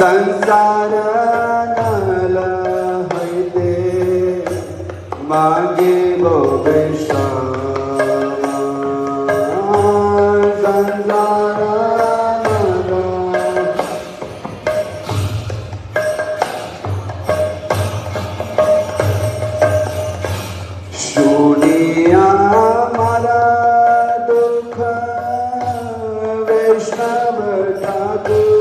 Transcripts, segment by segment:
संसार नल हईते मागे वो विश्राम संसार नल सुनिया मारा दुख वैष्णव ठाकुर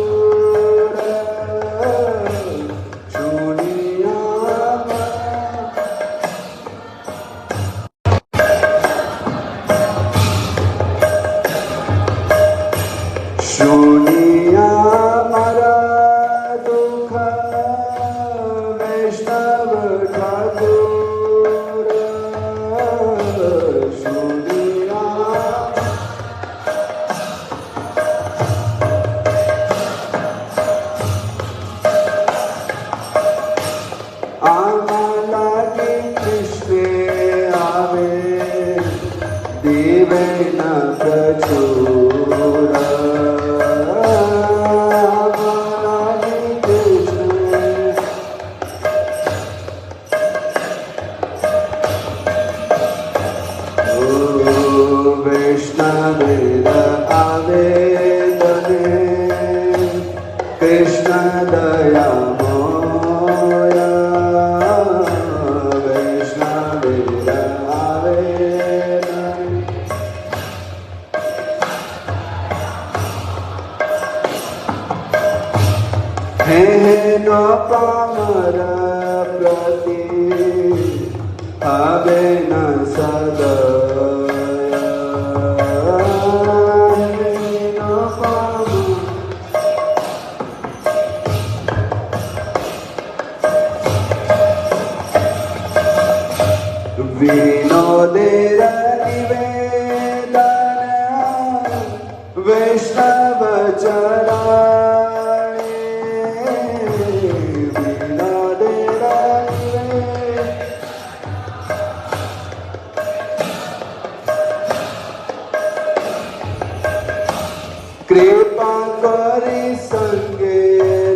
कृपा करी संगे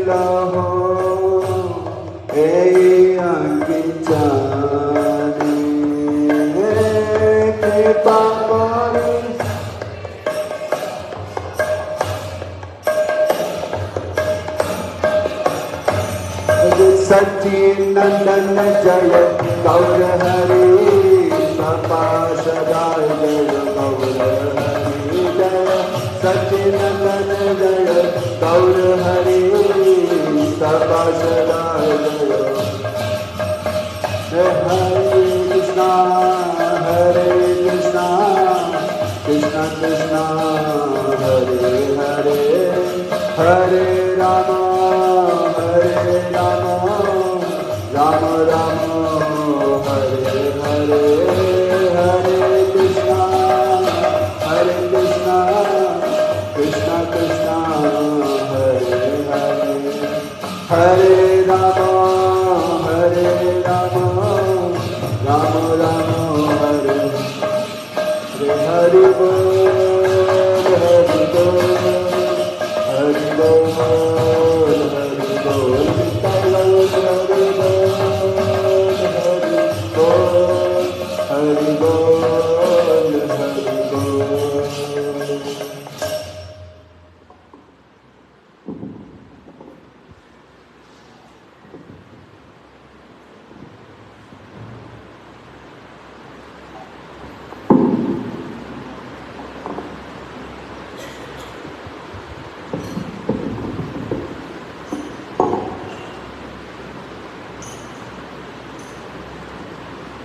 लहो कृपा करी सच्चिनंदन जय गौर हरि सपाशदाय जय गौर हरि जय सच्चिनंदन जय गौर हरि सपाशदाय जय हरे कृष्णा कृष्णा कृष्णा हरे हरे हरे राम राम राम हरे हरे हरे कृष्णा कृष्णा कृष्णा हरे हरे हरे राम राम राम हरे हरि बोल हरि बोल हरि बोल हरि बोल हरि बोल हरि बोल।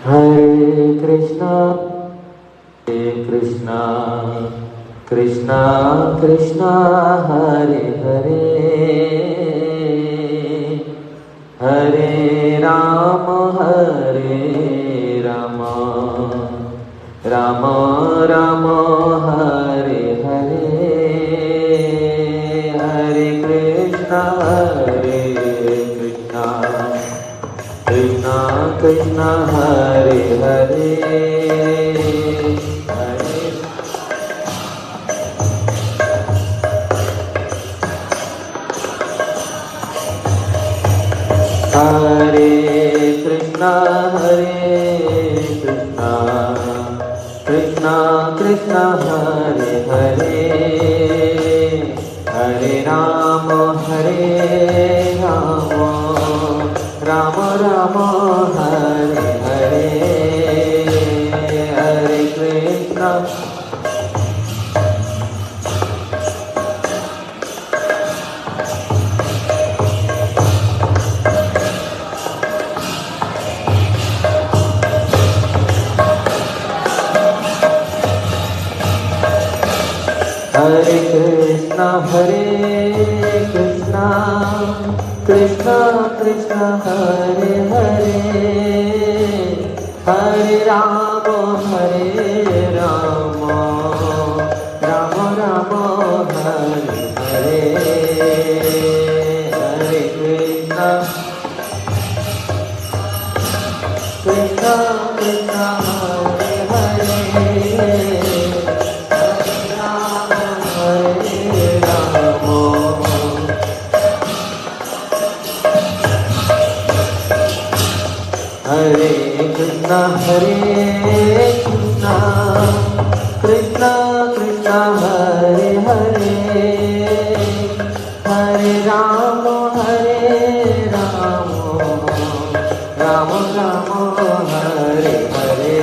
Hare Krishna, Hare Krishna, Krishna Krishna, Hare Hare, Hare Rama, Hare Rama, Rama Rama, Hare Hare, Hare Krishna, Hare Krishna, Krishna Krishna, Hare Hare, Hare Krishna, Hare Krishna, Krishna Krishna, Hare Hare, Hare Rama, Hare Rama, Rama Rama, Hare Hare, Hare Krishna, Hare Krishna, Hare Krishna, Krishna Krishna, Hare Hare, Hare Rama, Hare Rama, Rama Rama, Hare Hare, Hare Krishna, Krishna Krishna, Hare Hare, Hare Krishna, Hare Krishna, Krishna Krishna, Hare Hare, Hare Rama, Hare Rama, Rama Rama, Hare Hare,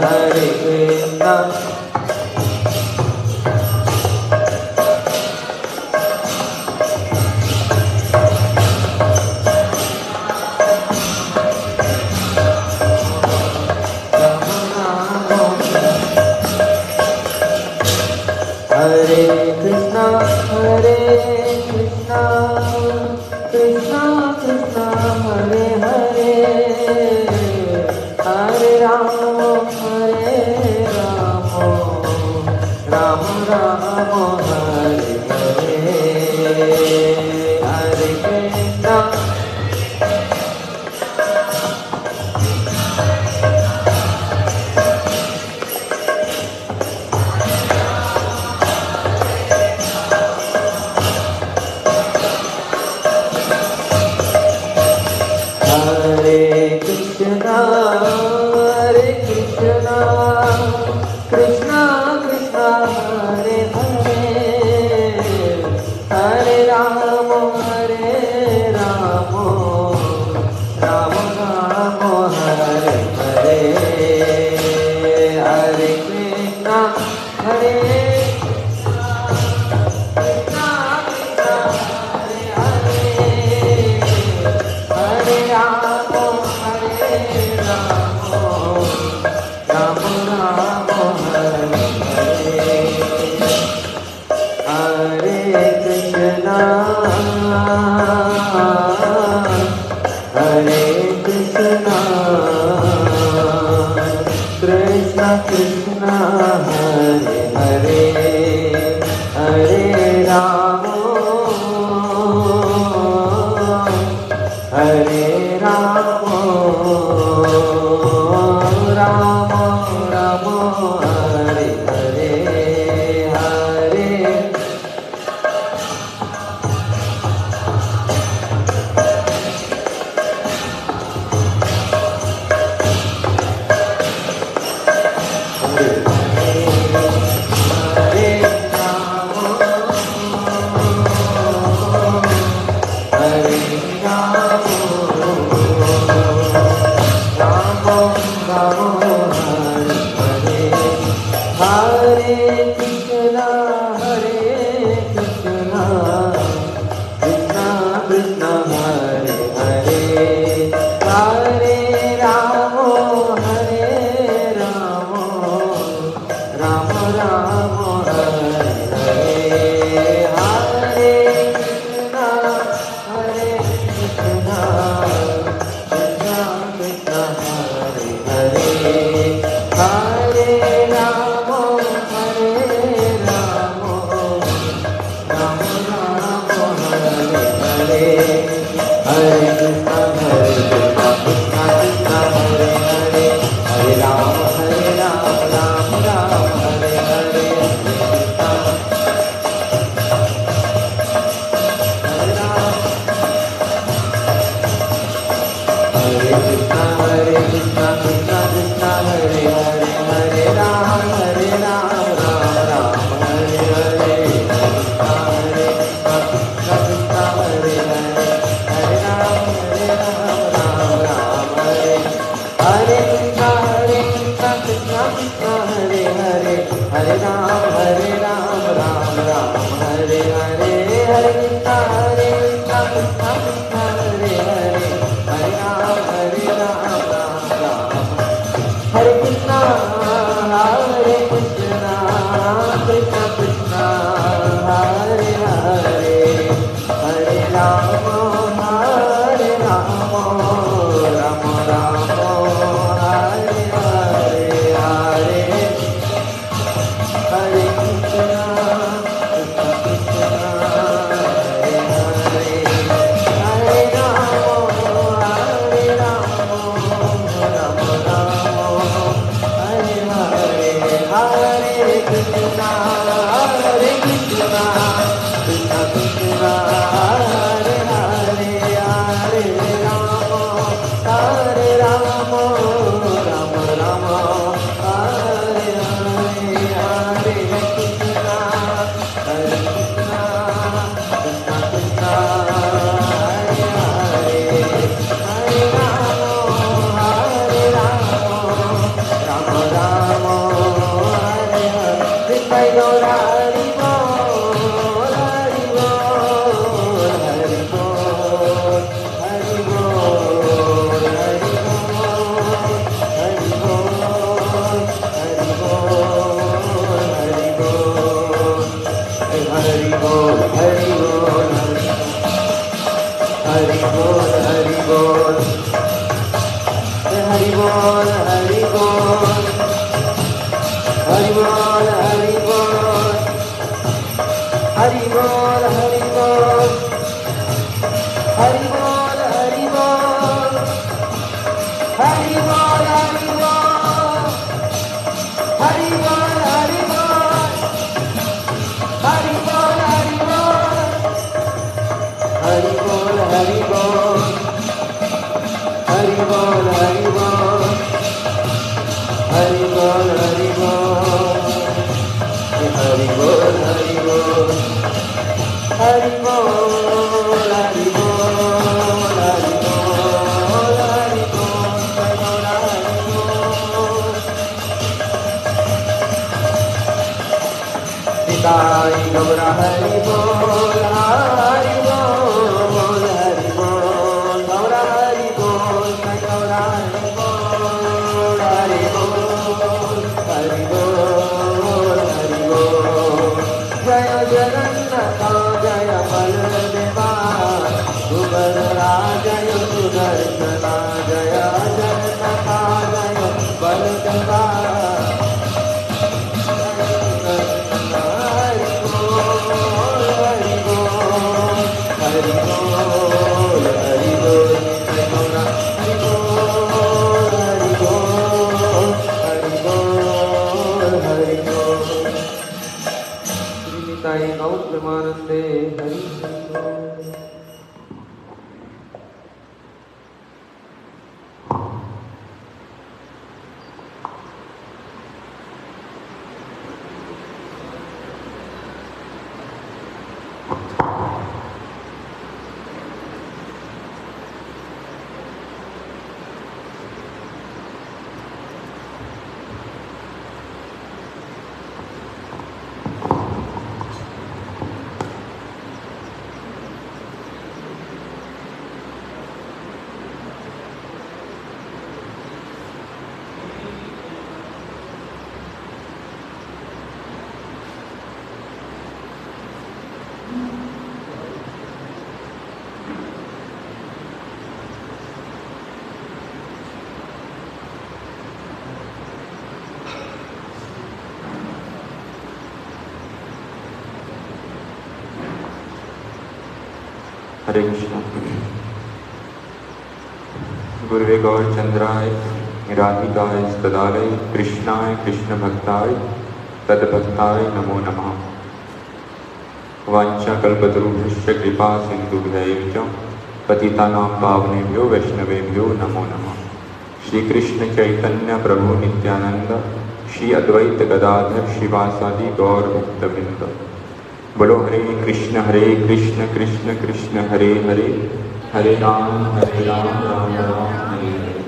Hare Krishna, Hare Krishna, Hare Krishna, Krishna Krishna, Hare Hare, Hare Rama, Hare Rama, Rama Rama, Hare Hare, Hare Krishna, Hare Krishna, Hare Krishna, Krishna Krishna, Hare Hare, Hare Rama, Hare Rama, Rama Rama, Hare Hare, Hare Krishna, Hare Krishna Krishna, Hare Hare, Hare Rama, Hare Rama, Rama Rama, Hare Hare, Hare हरे कृष्ण। गुरुवे गौरचंद्राय राधिकाय सदालय कृष्णाय कृष्ण भक्ताय तद्भक्ताय नमो नमः। वाञ्छाकल्पतरुभ्यश्च कृपा सिन्धुभ्यैव च पतितानां पावनेभ्यो वैष्णवेभ्यो नमो नमः। श्री कृष्ण चैतन्य प्रभु नित्यानंद, श्री अद्वैत गदाधर श्रीवासादि गौर भक्तवृंद। बोलो हरे कृष्ण कृष्ण कृष्ण हरे हरे, हरे राम राम राम हरे हरे।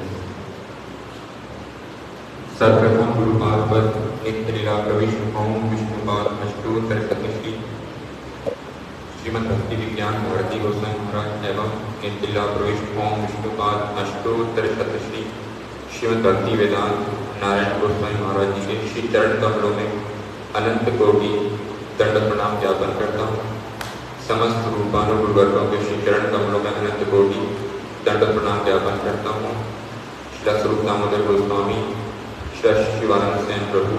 सर्वप्रथम गुरुपाद पर नित्य लीला प्रविष्ट ओम विष्णुपाद अष्टोत्तर शतश्री श्रीमद् भक्ति विज्ञान भारती गोस्वामी महाराज एवं नित्य लीला प्रविष्ट ओम विष्णुपाद अष्टोत्तर शतश्री श्रीमद् भक्ति वेदांत नारायण गोस्वामी महाराज जी के श्री चरण कमलों में अनंत कोटि दंड प्रणाम ज्ञापन करता हूँ। समस्त रूपानुकूल वर्गों के श्री चरण कमलों में अनंत कोटि दंड प्रणाम ज्ञापन करता हूँ। श्री स्वरूप दामोदर गोस्वामी, श्री शिवानंद सेन प्रभु,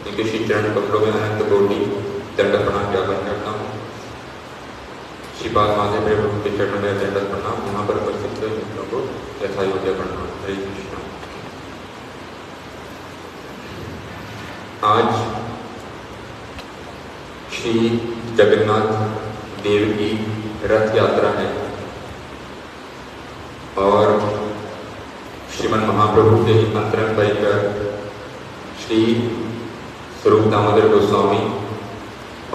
इनके श्री चरण कमलों में अनंत कोटि दंड प्रणाम ज्ञापन करता हूँ। श्रीपाद माधव प्रभु के चरणों में दंड प्रणाम, यहाँ पर उपस्थित मित्रों को यथा योग्य प्रणाम। हरे कृष्ण। आज श्री जगन्नाथ देव की रथ यात्रा है और श्रीमन महाप्रभु के अंतरंग परिकर श्री स्वरूप दामोदर गोस्वामी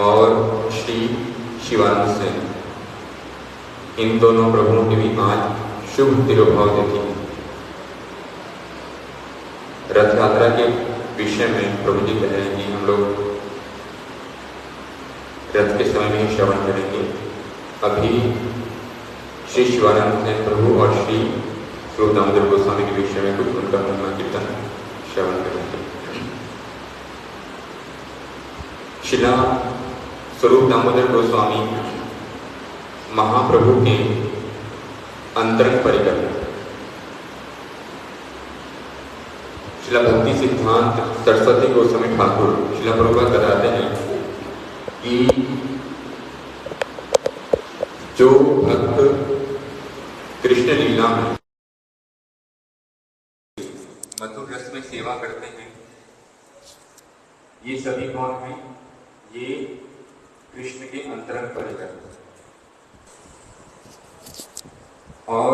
और श्री शिवानंद सेन, इन दोनों प्रभुओं के भी आज शुभ तिरुभाव तिथि है। रथ यात्रा के विषय में प्रभु जी कह रहे हैं कि हम लोग रथ के समय में श्रवण करेंगे। अभी श्री शिवानंद सेन प्रभु और श्री स्वरूप दामोदर गोस्वामी के विषय में कुछ उनका महिमा कीर्तन श्रवण करेंगे। श्रीला स्वरूप दामोदर गोस्वामी महाप्रभु के अंतरंग परिकर। श्रीला भक्ति सिद्धांत सरस्वती गोस्वामी ठाकुर श्रीला प्रभुपाद बताते हैं कि जो भक्त कृष्ण लीला में मधुर रस में सेवा करते हैं, ये सभी कौन हैं? ये कृष्ण के अंतरंग परिकर। और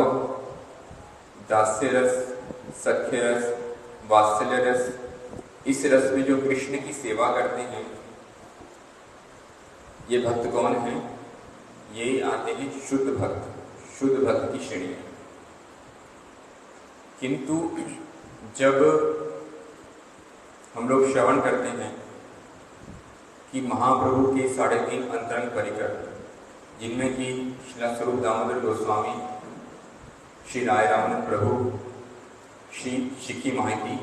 दास्य रस, सख्य रस, वात्सल्य रस, इस रस में जो कृष्ण की सेवा करते हैं, ये भक्त कौन हैं? ये आते हैं शुद्ध भक्त की श्रेणी में। किंतु जब हम लोग श्रवण करते हैं कि महाप्रभु के 3.5 अंतरंग परिकर, जिनमें कि श्री स्वरूप दामोदर गोस्वामी, श्री राय रामानंद प्रभु, श्री शिखी महती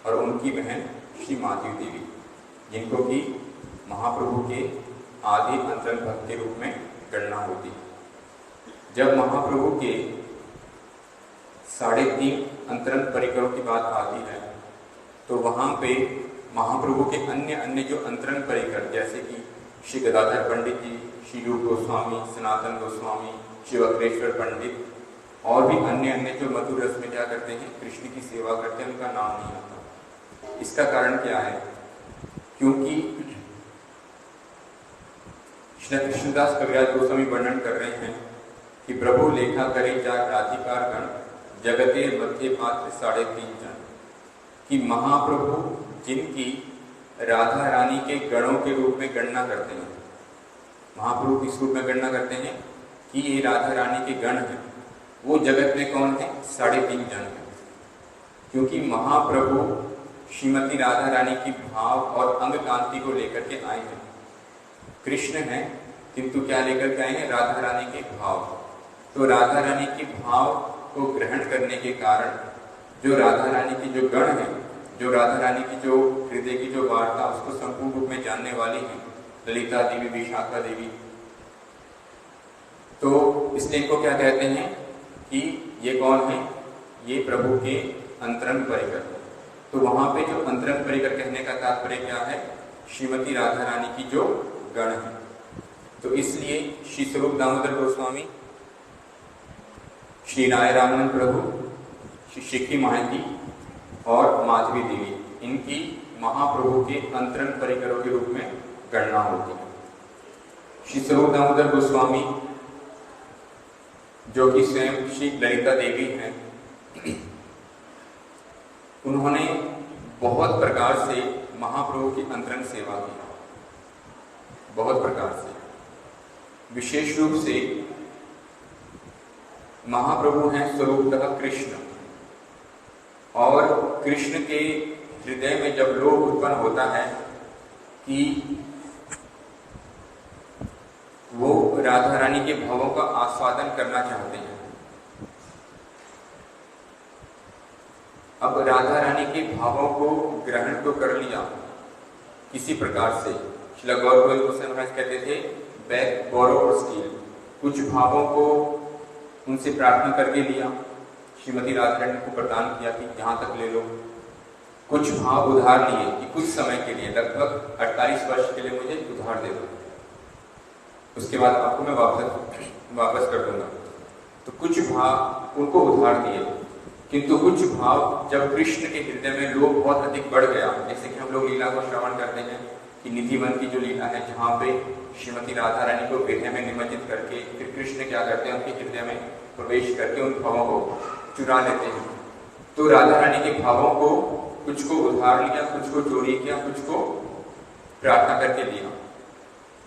और उनकी बहन श्री माधवी देवी, जिनको कि महाप्रभु के आदि अंतरंग भक्त के रूप में गणना होती। जब महाप्रभु के 3.5 अंतरंग परिकरों की बात आती है तो वहाँ पे महाप्रभु के अन्य जो अंतरंग परिकर, जैसे कि श्री गदाधर पंडित जी, श्री रूप गोस्वामी, सनातन गोस्वामी, श्री वक्रेश्वर पंडित और भी अन्य जो मधुर रस में क्या करते हैं, कृष्ण की सेवा करते हैं, उनका नाम नहीं आता। इसका कारण क्या है? क्योंकि श्री कृष्णदास कविराज गोस्वामी वर्णन कर रहे हैं कि प्रभु लेखा करे जाग राधिकार गण, जगते मध्य पात्र 3.5 जन। कि महाप्रभु जिनकी राधा रानी के गणों के रूप में गणना करते हैं, महाप्रभु किस रूप में गणना करते हैं कि ये राधा रानी के गण हैं, वो जगत में कौन है? 3.5 जन है। क्योंकि महाप्रभु श्रीमती राधा रानी की भाव और अंग कांति को लेकर के आए हैं। कृष्ण हैं किंतु क्या लेकर के आए हैं? राधा रानी के भाव। तो राधा रानी के भाव को ग्रहण करने के कारण जो राधा रानी की जो गण है, जो राधा रानी की जो हृदय की जो वार्ता, उसको संपूर्ण रूप में जानने वाली है, ललिता देवी, विशाखा देवी, तो इसलिए इनको क्या कहते हैं कि ये कौन है? ये प्रभु के अंतरंग परिकर। तो वहां पे जो अंतरंग परिकर कहने का तात्पर्य क्या है? श्रीमती राधा रानी की जो गण है। तो इसलिए श्री स्वरूप दामोदर गोस्वामी, श्री राय रामानंद प्रभु, श्री शिखी महती और माधवी देवी, इनकी महाप्रभु के अंतरंग परिकरों के रूप में गणना होती है। श्री स्वरूप दामोदर गोस्वामी जो कि स्वयं श्री ललिता देवी हैं, उन्होंने बहुत प्रकार से महाप्रभु की अंतरंग सेवा की, बहुत प्रकार से। विशेष रूप से महाप्रभु हैं स्वरूपतः कृष्ण, और कृष्ण के हृदय में जब लोभ उत्पन्न होता है कि वो राधा रानी के भावों का आस्वादन करना चाहते हैं, अब राधा रानी के भावों को ग्रहण तो कर लिया किसी प्रकार से। श्रील गौर गोविंद महाराज कहते थे बैक बोरो और स्टील, कुछ भावों को उनसे प्रार्थना करके लिया, श्रीमती राधा रानी को प्रदान किया कि यहाँ तक ले लो। कुछ भाव उधार लिए कि कुछ समय के लिए, लगभग 48 वर्ष के लिए मुझे उधार दे दो, उसके बाद आपको मैं वापस कर दूंगा। तो कुछ भाव उनको उधार दिए, किंतु कुछ भाव जब कृष्ण के हृदय में लोभ बहुत अधिक बढ़ गया, जैसे कि हम लोग लीला को श्रवण करते हैं कि निधिवन की जो लीला है, जहाँ पे श्रीमती राधा रानी को हृदय में निमज्जित करके फिर कृष्ण क्या करते हैं, उनके हृदय में प्रवेश करके उन भावों को चुरा लेते हैं। तो राधा रानी के भावों को कुछ को उधार लिया, कुछ को चोरी किया, कुछ को प्रार्थना करके लिया,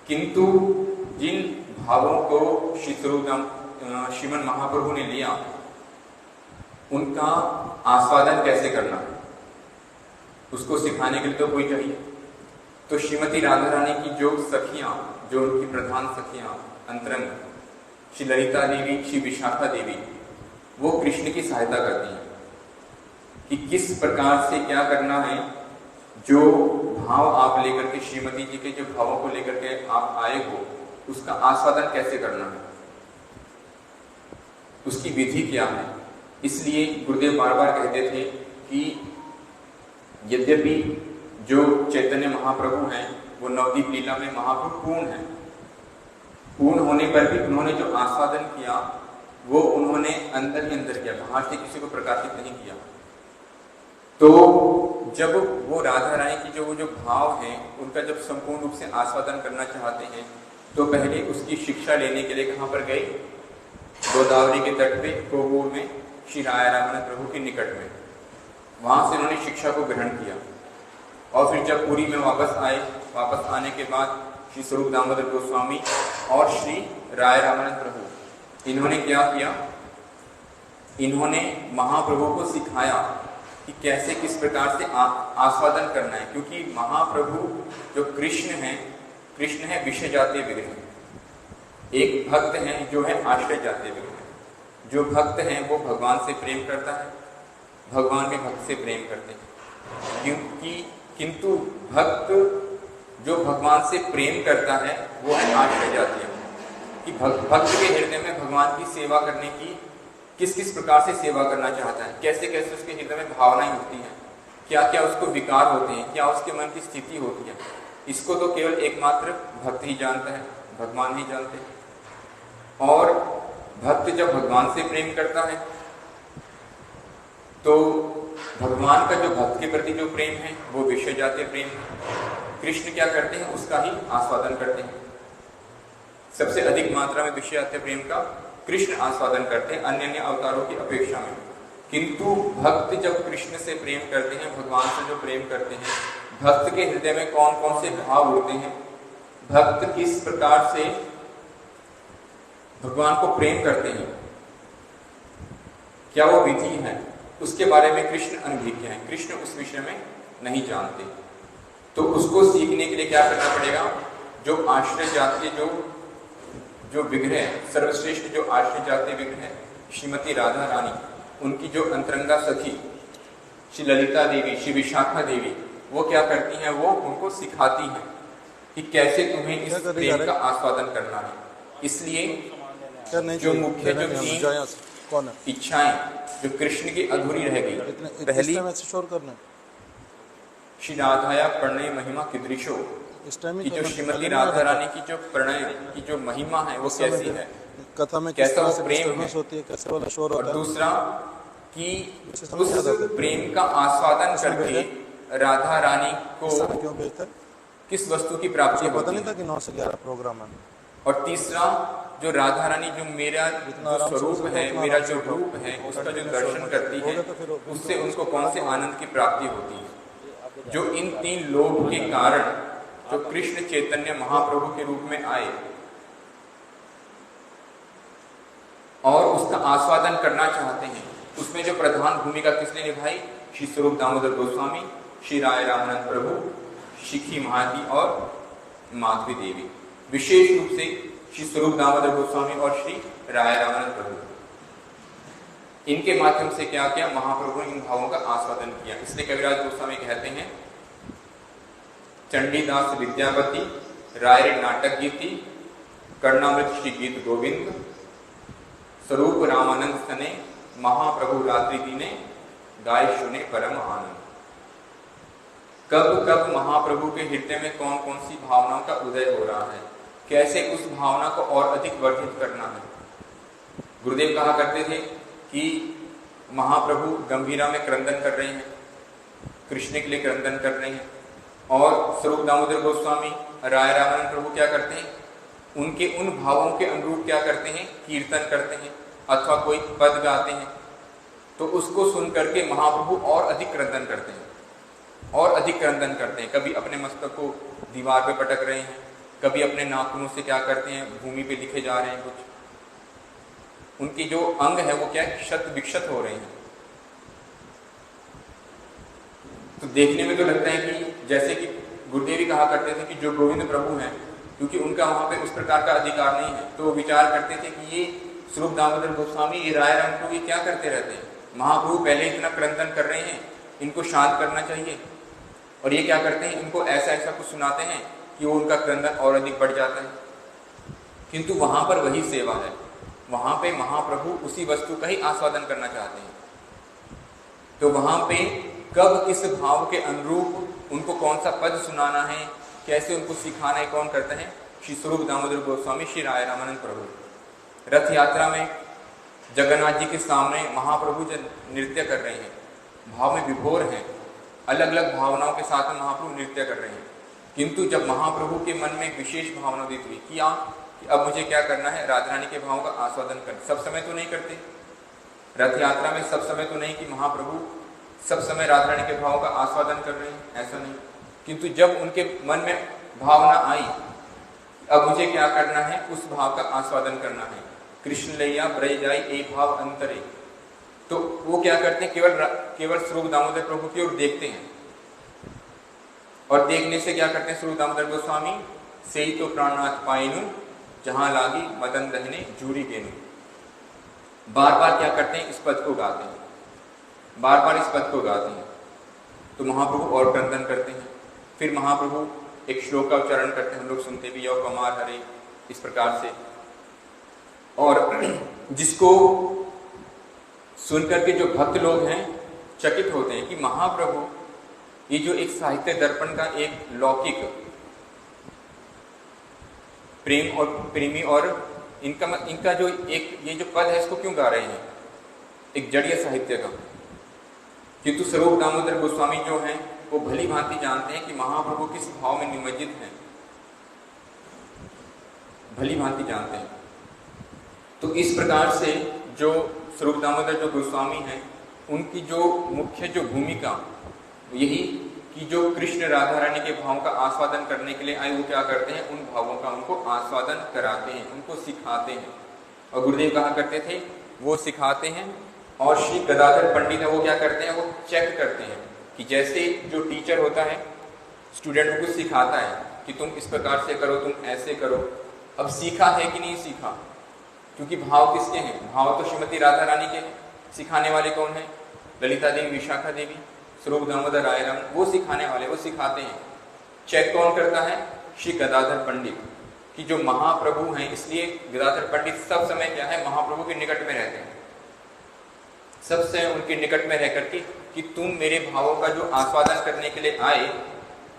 किंतु जिन भावों को श्रीमन महाप्रभु ने लिया उनका आस्वादन कैसे करना है, उसको सिखाने के लिए तो कोई चाहिए। तो श्रीमती राधा रानी की जो सखियां, जो उनकी प्रधान सखियां अंतरंग, श्री ललिता देवी, श्री विशाखा देवी, वो कृष्ण की सहायता करती हैं कि किस प्रकार से क्या करना है। जो भाव आप लेकर के, श्रीमती जी के जो भावों को लेकर के आप आए हो, उसका आस्वादन कैसे करना है, उसकी विधि क्या है। इसलिए गुरुदेव बार बार कहते थे कि यद्यपि जो चैतन्य महाप्रभु हैं वो नवदीप लीला में महाप्रभु पूर्ण है, पूर्ण होने पर भी उन्होंने जो आस्वादन किया वो उन्होंने अंदर ही अंदर किया, बाहर से किसी को प्रकाशित नहीं किया। तो जब वो राधा रानी की जो भाव हैं उनका जब संपूर्ण रूप से आस्वादन करना चाहते हैं, तो पहले उसकी शिक्षा लेने के लिए कहाँ पर गए, गोदावरी के तट पे कोवूर में श्री राय रामानंद प्रभु के निकट में, वहां से उन्होंने शिक्षा को ग्रहण किया। और फिर जब पुरी में वापस आए, वापस आने के बाद श्री स्वरूप दामोदर गोस्वामी और श्री राय रामानंद प्रभु, इन्होंने क्या किया, इन्होंने महाप्रभु को सिखाया कि कैसे किस प्रकार से आस्वादन करना है। क्योंकि महाप्रभु जो कृष्ण है विषय जातीय विग्रह, एक भक्त है जो है आश्रय जातीय विग्रह। जो भक्त हैं वो भगवान से प्रेम करता है, भगवान भी भक्त से प्रेम करते हैं। किंतु भक्त जो भगवान से प्रेम करता है वो है आश्रय जातीय, कि भक्त के हृदय में भगवान की सेवा करने की किस किस प्रकार से सेवा करना चाहता है, कैसे कैसे उसके हृदय में भावनाएं होती हैं, क्या क्या उसको विकार होते हैं, क्या उसके मन की स्थिति होती है, इसको तो केवल एकमात्र भक्त ही जानता है, भगवान ही जानते हैं। और भक्त जब भगवान से प्रेम करता है तो भगवान का जो भक्त के प्रति जो प्रेम है वो विषय जातीय प्रेम है। कृष्ण क्या करते हैं, उसका ही आस्वादन करते हैं। सबसे अधिक मात्रा में विषय जातीय प्रेम का कृष्ण आस्वादन करते हैं अन्य अन्य अवतारों की अपेक्षा में। किंतु भक्त जब कृष्ण से प्रेम करते हैं, भगवान से जो प्रेम करते हैं, भक्त के हृदय में कौन कौन से भाव होते हैं, भक्त किस प्रकार से भगवान को प्रेम करते हैं, क्या वो विधि है, उसके बारे में कृष्ण अनभिज्ञ है। कृष्ण उस विषय में नहीं जानते। तो उसको सीखने के लिए क्या करना पड़ेगा, जो आश्रय जातीय जो विग्रह, सर्वश्रेष्ठ जो आश्रय जातीय विग्रह श्रीमती राधा रानी, उनकी जो अंतरंगा सखी श्री ललिता देवी, श्री विशाखा देवी, वो क्या करती हैं, वो उनको सिखाती हैं कि कैसे तुम्हें इस प्रेम का आस्वादन करना है। इसलिए जो मुख्य जो तीन इच्छाएं जो कृष्ण की अधूरी रह गई, पहली श्री राधाया प्रणय महिमा कीदृशो, कि जो श्रीमती राधा रानी की जो प्रणय की जो महिमा है वो कैसी है, कथा में कैसा वो प्रेम है। होती है, कैसे वाला शोर होता और है। दूसरा कि उस प्रेम का आस्वादन करके राधा रानी को क्यों भेजता है? किस वस्तु की प्राप्ति पता होती नहीं था है। कि 9 से 11 प्रोग्राम है। और तीसरा जो राधा रानी जो मेरा जो स्वरूप है, मेरा जो रूप है, उसका जो दर्शन करती है, उससे उनको कौन से आनंद की प्राप्ति होती है। जो इन 3 लोभ के कारण जो कृष्ण चैतन्य महाप्रभु के रूप में आए और उसका आस्वादन करना चाहते हैं, उसमें जो प्रधान भूमिका किसने निभाई? श्री स्वरूप दामोदर गोस्वामी, श्री राय रामानंद प्रभु, शिखी महाती और माधवी देवी। विशेष रूप से श्री स्वरूप दामोदर गोस्वामी और श्री राय रामानंद प्रभु, इनके माध्यम से क्या किया? महाप्रभु ने इन भावों का आस्वादन किया। इसलिए कविराज गोस्वामी कहते हैं, चंडीदास विद्यापति राय नाटक गीति, कर्णामृत श्री गीत गोविंद, स्वरूप रामानंद सने महाप्रभु रात्रि दीने, गाय सुने परम आनंद। कब कब महाप्रभु के हृदय में कौन कौन सी भावनाओं का उदय हो रहा है, कैसे उस भावना को और अधिक वर्धित करना है। गुरुदेव कहा करते थे कि महाप्रभु गंभीरा में क्रंदन कर रहे हैं, कृष्ण के लिए क्रंदन कर रहे हैं, और स्वरूप दामोदर गोस्वामी राय रामानंद प्रभु क्या करते हैं? उनके उन भावों के अनुरूप क्या करते हैं? कीर्तन करते हैं अथवा कोई पद गाते हैं। तो उसको सुन करके महाप्रभु और अधिक क्रंदन करते हैं, और अधिक क्रंदन करते हैं। कभी अपने मस्तक को दीवार पे पटक रहे हैं, कभी अपने नाखूनों से क्या करते हैं? भूमि पे लिखे जा रहे हैं कुछ। उनकी जो अंग है वो क्या है? क्षत विक्षत हो रहे हैं। तो देखने में तो लगता है कि जैसे कि गुरुदेव भी कहा करते थे कि जो गोविंद प्रभु हैं, क्योंकि उनका वहां पे उस प्रकार का अधिकार नहीं है, तो वो विचार करते थे कि ये स्वरूप दामोदर गोस्वामी, ये राय राम प्रभु ये क्या करते रहते हैं? महाप्रभु पहले इतना क्रंदन कर रहे हैं, इनको शांत करना चाहिए। और ये क्या करते हैं? इनको ऐसा ऐसा कुछ सुनाते हैं कि वो उनका क्रंदन और अधिक बढ़ जाता है। किंतु वहां पर वही सेवा है, वहां पे महाप्रभु उसी वस्तु का ही आस्वादन करना चाहते हैं। तो वहां पे कब किस भाव के अनुरूप उनको कौन सा पद सुनाना है, कैसे उनको सिखाना है, कौन करते हैं? श्री स्वरूप दामोदर गोस्वामी, श्री राय रामानंद प्रभु। रथ यात्रा में जगन्नाथ जी के सामने महाप्रभु जब नृत्य कर रहे हैं, भाव में विभोर हैं, अलग अलग भावनाओं के साथ में महाप्रभु नृत्य कर रहे हैं। किंतु जब महाप्रभु के मन में एक विशेष भावना उदित हुई कि अब मुझे क्या करना है? राधा रानी के भावों का आस्वादन करना। सब समय तो नहीं करते, रथ यात्रा में सब समय तो नहीं कि महाप्रभु सब समय राधा रानी के भावों का आस्वादन कर रहे हैं, ऐसा नहीं। किंतु जब उनके मन में भावना आई, अब मुझे क्या करना है? उस भाव का आस्वादन करना है। कृष्ण लैया ब्रज जाई ए भाव अंतरे, तो वो क्या करते हैं? केवल स्वरूप दामोदर प्रभु की ओर देखते हैं, और देखने से क्या करते हैं? स्वरूप दामोदर गोस्वामी से ही तो प्राणनाथ पाइनु, जहां लागी मदन दहने जूरी गेनु। बार बार क्या करते हैं? इस पद को गाते हैं, बार बार इस पद को गाते हैं। तो महाप्रभु और क्रंदन करते हैं। फिर महाप्रभु एक श्लोक का उच्चारण करते हैं, हम लोग सुनते भी, यौ कमार हरे, इस प्रकार से। और जिसको सुनकर के जो भक्त लोग हैं चकित होते हैं कि महाप्रभु ये जो एक साहित्य दर्पण का एक लौकिक प्रेम और प्रेमी और इनका जो एक ये जो पद है इसको क्यों गा रहे हैं? एक जड़ीय साहित्य का। किंतु स्वरूप दामोदर गोस्वामी जो हैं वो भली भांति जानते हैं कि महाप्रभु किस भाव में निमज्जित हैं, भली भांति जानते हैं। तो इस प्रकार से जो स्वरूप दामोदर जो गोस्वामी हैं, उनकी जो मुख्य जो भूमिका यही कि जो कृष्ण राधा रानी के भावों का आस्वादन करने के लिए आए, वो क्या करते हैं? उन भावों का उनको आस्वादन कराते हैं, उनको सिखाते हैं। और गुरुदेव कहा करते थे वो सिखाते हैं, और श्री गदाधर पंडित है वो क्या करते हैं? वो चेक करते हैं कि जैसे जो टीचर होता है स्टूडेंट को कुछ सिखाता है कि तुम इस प्रकार से करो, तुम ऐसे करो। अब सीखा है कि नहीं सीखा? क्योंकि भाव किसके हैं? भाव तो श्रीमती राधा रानी के हैं। सिखाने वाले कौन है? ललिता देवी, विशाखा देवी, स्वरूप दामोदर राय राम, वो सिखाने वाले, वो सिखाते हैं। चेक कौन करता है? श्री गदाधर पंडित, कि जो महाप्रभु हैं। इसलिए गदाधर पंडित सब समय क्या है? महाप्रभु के निकट में रहते हैं, सब समय उनके निकट में रह करके कि तुम मेरे भावों का जो आस्वादन करने के लिए आए,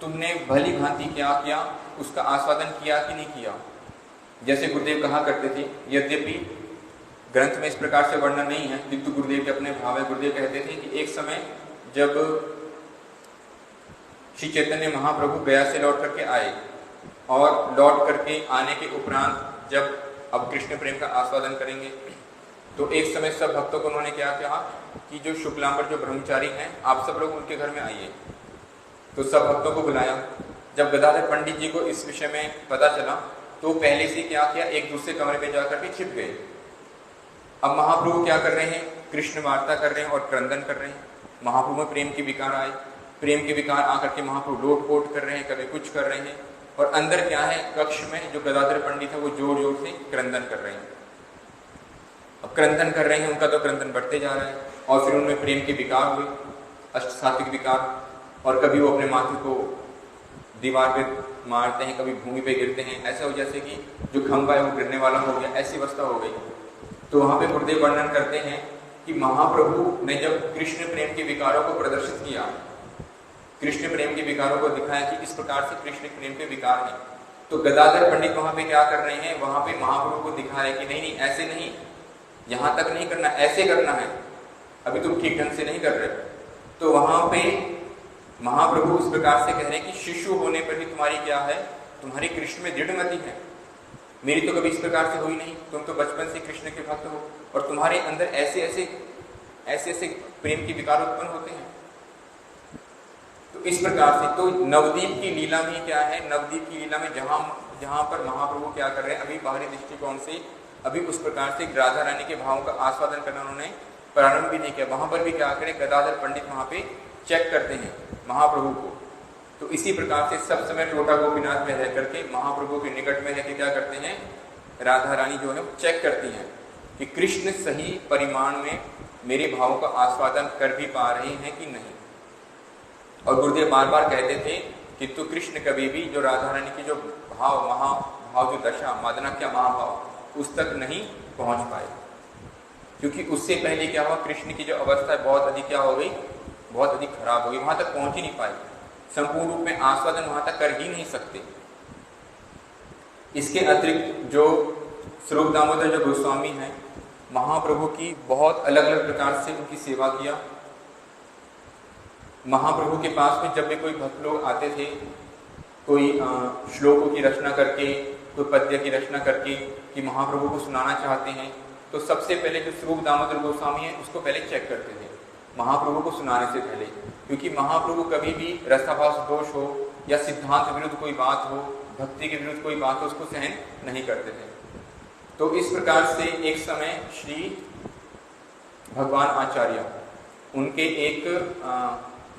तुमने भली भांति क्या किया, उसका आस्वादन किया कि नहीं किया। जैसे गुरुदेव कहा करते थे, यद्यपि ग्रंथ में इस प्रकार से वर्णन नहीं है, किंतु गुरुदेव के अपने भाव है। गुरुदेव कहते थे कि एक समय जब श्री चैतन्य महाप्रभु गया से लौट करके आए, और लौट करके आने के उपरांत जब अब कृष्ण प्रेम का आस्वादन करेंगे। तो एक समय सब भक्तों को उन्होंने क्या कहा कि जो शुक्लांबर जो ब्रह्मचारी हैं, आप सब लोग उनके घर में आइए। तो सब भक्तों को बुलाया। जब गदाधर पंडित जी को इस विषय में पता चला तो पहले से क्या किया, एक दूसरे कमरे में जाकर के छिप गए। अब महाप्रभु क्या कर रहे हैं, कृष्ण वार्ता कर रहे हैं और क्रंदन कर रहे हैं। महाप्रभु में प्रेम के विकार आए, प्रेम के विकार आकर के महाप्रभु लोट पोट कर रहे हैं, कभी कुछ कर रहे हैं। और अंदर क्या है, कक्ष में जो गदाधर पंडित है वो जोर जोर से क्रंदन कर रहे हैं। अब क्रंदन कर रहे हैं, उनका तो क्रंदन बढ़ते जा रहा है। और फिर उनमें प्रेम के विकार हुए, अष्ट सात्विक विकार। और कभी वो अपने माथे को दीवार पे मारते हैं, कभी भूमि पे गिरते हैं, ऐसा हो जैसे कि जो खंभा है वो गिरने वाला हो गया, ऐसी अवस्था हो गई। तो वहां पे गुरुदेव वर्णन करते हैं कि महाप्रभु ने जब कृष्ण प्रेम के विकारों को प्रदर्शित किया, कृष्ण प्रेम के विकारों को दिखाया कि इस प्रकार से कृष्ण प्रेम के विकार हैं, तो गदाधर पंडित वहां पे क्या कर रहे हैं, वहां पे महाप्रभु को दिखा रहे हैं कि नहीं नहीं ऐसे नहीं, यहां तक नहीं करना, ऐसे करना है, अभी तुम ठीक ढंग से नहीं कर रहे। तो वहां पे महाप्रभु इस प्रकार से कह रहे हैं कि शिशु होने पर भी तुम्हारी क्या है, तुम्हारी कृष्ण में दृढ़ मति है, मेरी तो कभी इस प्रकार से हुई नहीं, तुम तो बचपन से कृष्ण के भक्त हो और तुम्हारे अंदर ऐसे ऐसे प्रेम के विकार उत्पन्न होते हैं। तो इस प्रकार से तो नवदीप की लीला में क्या है, नवदीप की लीला में जहां पर महाप्रभु क्या कर रहे हैं, अभी बाहरी दृष्टिकोण से अभी उस प्रकार से राधा रानी के भावों का आस्वादन करना उन्होंने प्रारंभ भी नहीं किया। वहां पर भी क्या करें, गदाधर पंडित वहां पे चेक करते हैं महाप्रभु को। तो इसी प्रकार से सब समय टोटा गोपीनाथ में रह करके महाप्रभु के निकट में रहकर क्या करते हैं, राधा रानी जो है चेक करती हैं कि कृष्ण सही परिमाण में मेरे भावों का आस्वादन कर भी पा रहे हैं कि नहीं। और गुरुदेव बार बार कहते थे कि तो कृष्ण कभी भी जो राधा रानी की जो भाव महाभाव जो दशा मादनाख्या महाभाव उस तक नहीं पहुंच पाए, क्योंकि उससे पहले क्या हुआ, कृष्ण की जो अवस्था है बहुत अधिक क्या हो गई, बहुत अधिक खराब हो गई, वहां तक पहुंच ही नहीं पाई, संपूर्ण रूप में आस्वादन वहां तक कर ही नहीं सकते। इसके अतिरिक्त जो स्वरूप दामोदर जो गोस्वामी हैं, महाप्रभु की बहुत अलग अलग प्रकार से उनकी सेवा किया। महाप्रभु के पास में जब भी कोई भक्त लोग आते थे, कोई श्लोकों की रचना करके, कोई पद्य की रचना करके कि महाप्रभु को सुनाना चाहते हैं, तो सबसे पहले जो स्वरूप दामोदर गोस्वामी है उसको पहले चेक करते थे महाप्रभु को सुनाने से पहले, क्योंकि महाप्रभु कभी भी रसाभास दोष हो या सिद्धांत विरुद्ध कोई बात हो, भक्ति के विरुद्ध कोई बात हो, उसको सहन नहीं करते थे। तो इस प्रकार से एक समय श्री भगवान आचार्य, उनके एक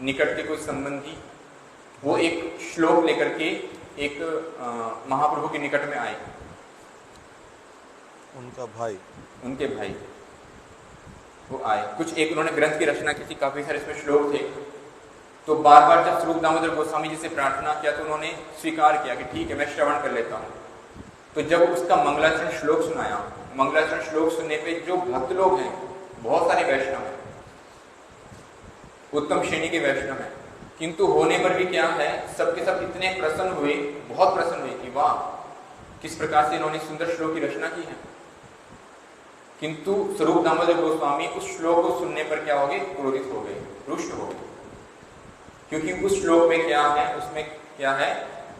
निकट के कोई संबंधी, वो एक श्लोक लेकर के एक महाप्रभु के निकट में आए। उनके भाई वो आए, कुछ एक उन्होंने ग्रंथ की रचना की थी, काफी सारे इसमें श्लोक थे। तो बार बार जब स्वरूप दामोदर गोस्वामी जी से प्रार्थना किया तो उन्होंने स्वीकार किया कि ठीक है मैं श्रवण कर लेता हूँ। तो जब उसका मंगलाचरण श्लोक सुनाया, मंगलाचरण श्लोक सुनने पे जो भक्त लोग हैं, बहुत सारे वैष्णव हैं, उत्तम श्रेणी के वैष्णव हैं, किंतु होने पर भी क्या है, सबके सब इतने प्रसन्न हुए, बहुत प्रसन्न हुए कि वाह किस प्रकार से इन्होंने सुंदर श्लोक की रचना की है। किंतु स्वरूप दामोदर गोस्वामी उस श्लोक को सुनने पर क्या हो गए, क्रोधित हो गए, रुष्ट हो गए, क्योंकि उस श्लोक में क्या है, उसमें क्या है,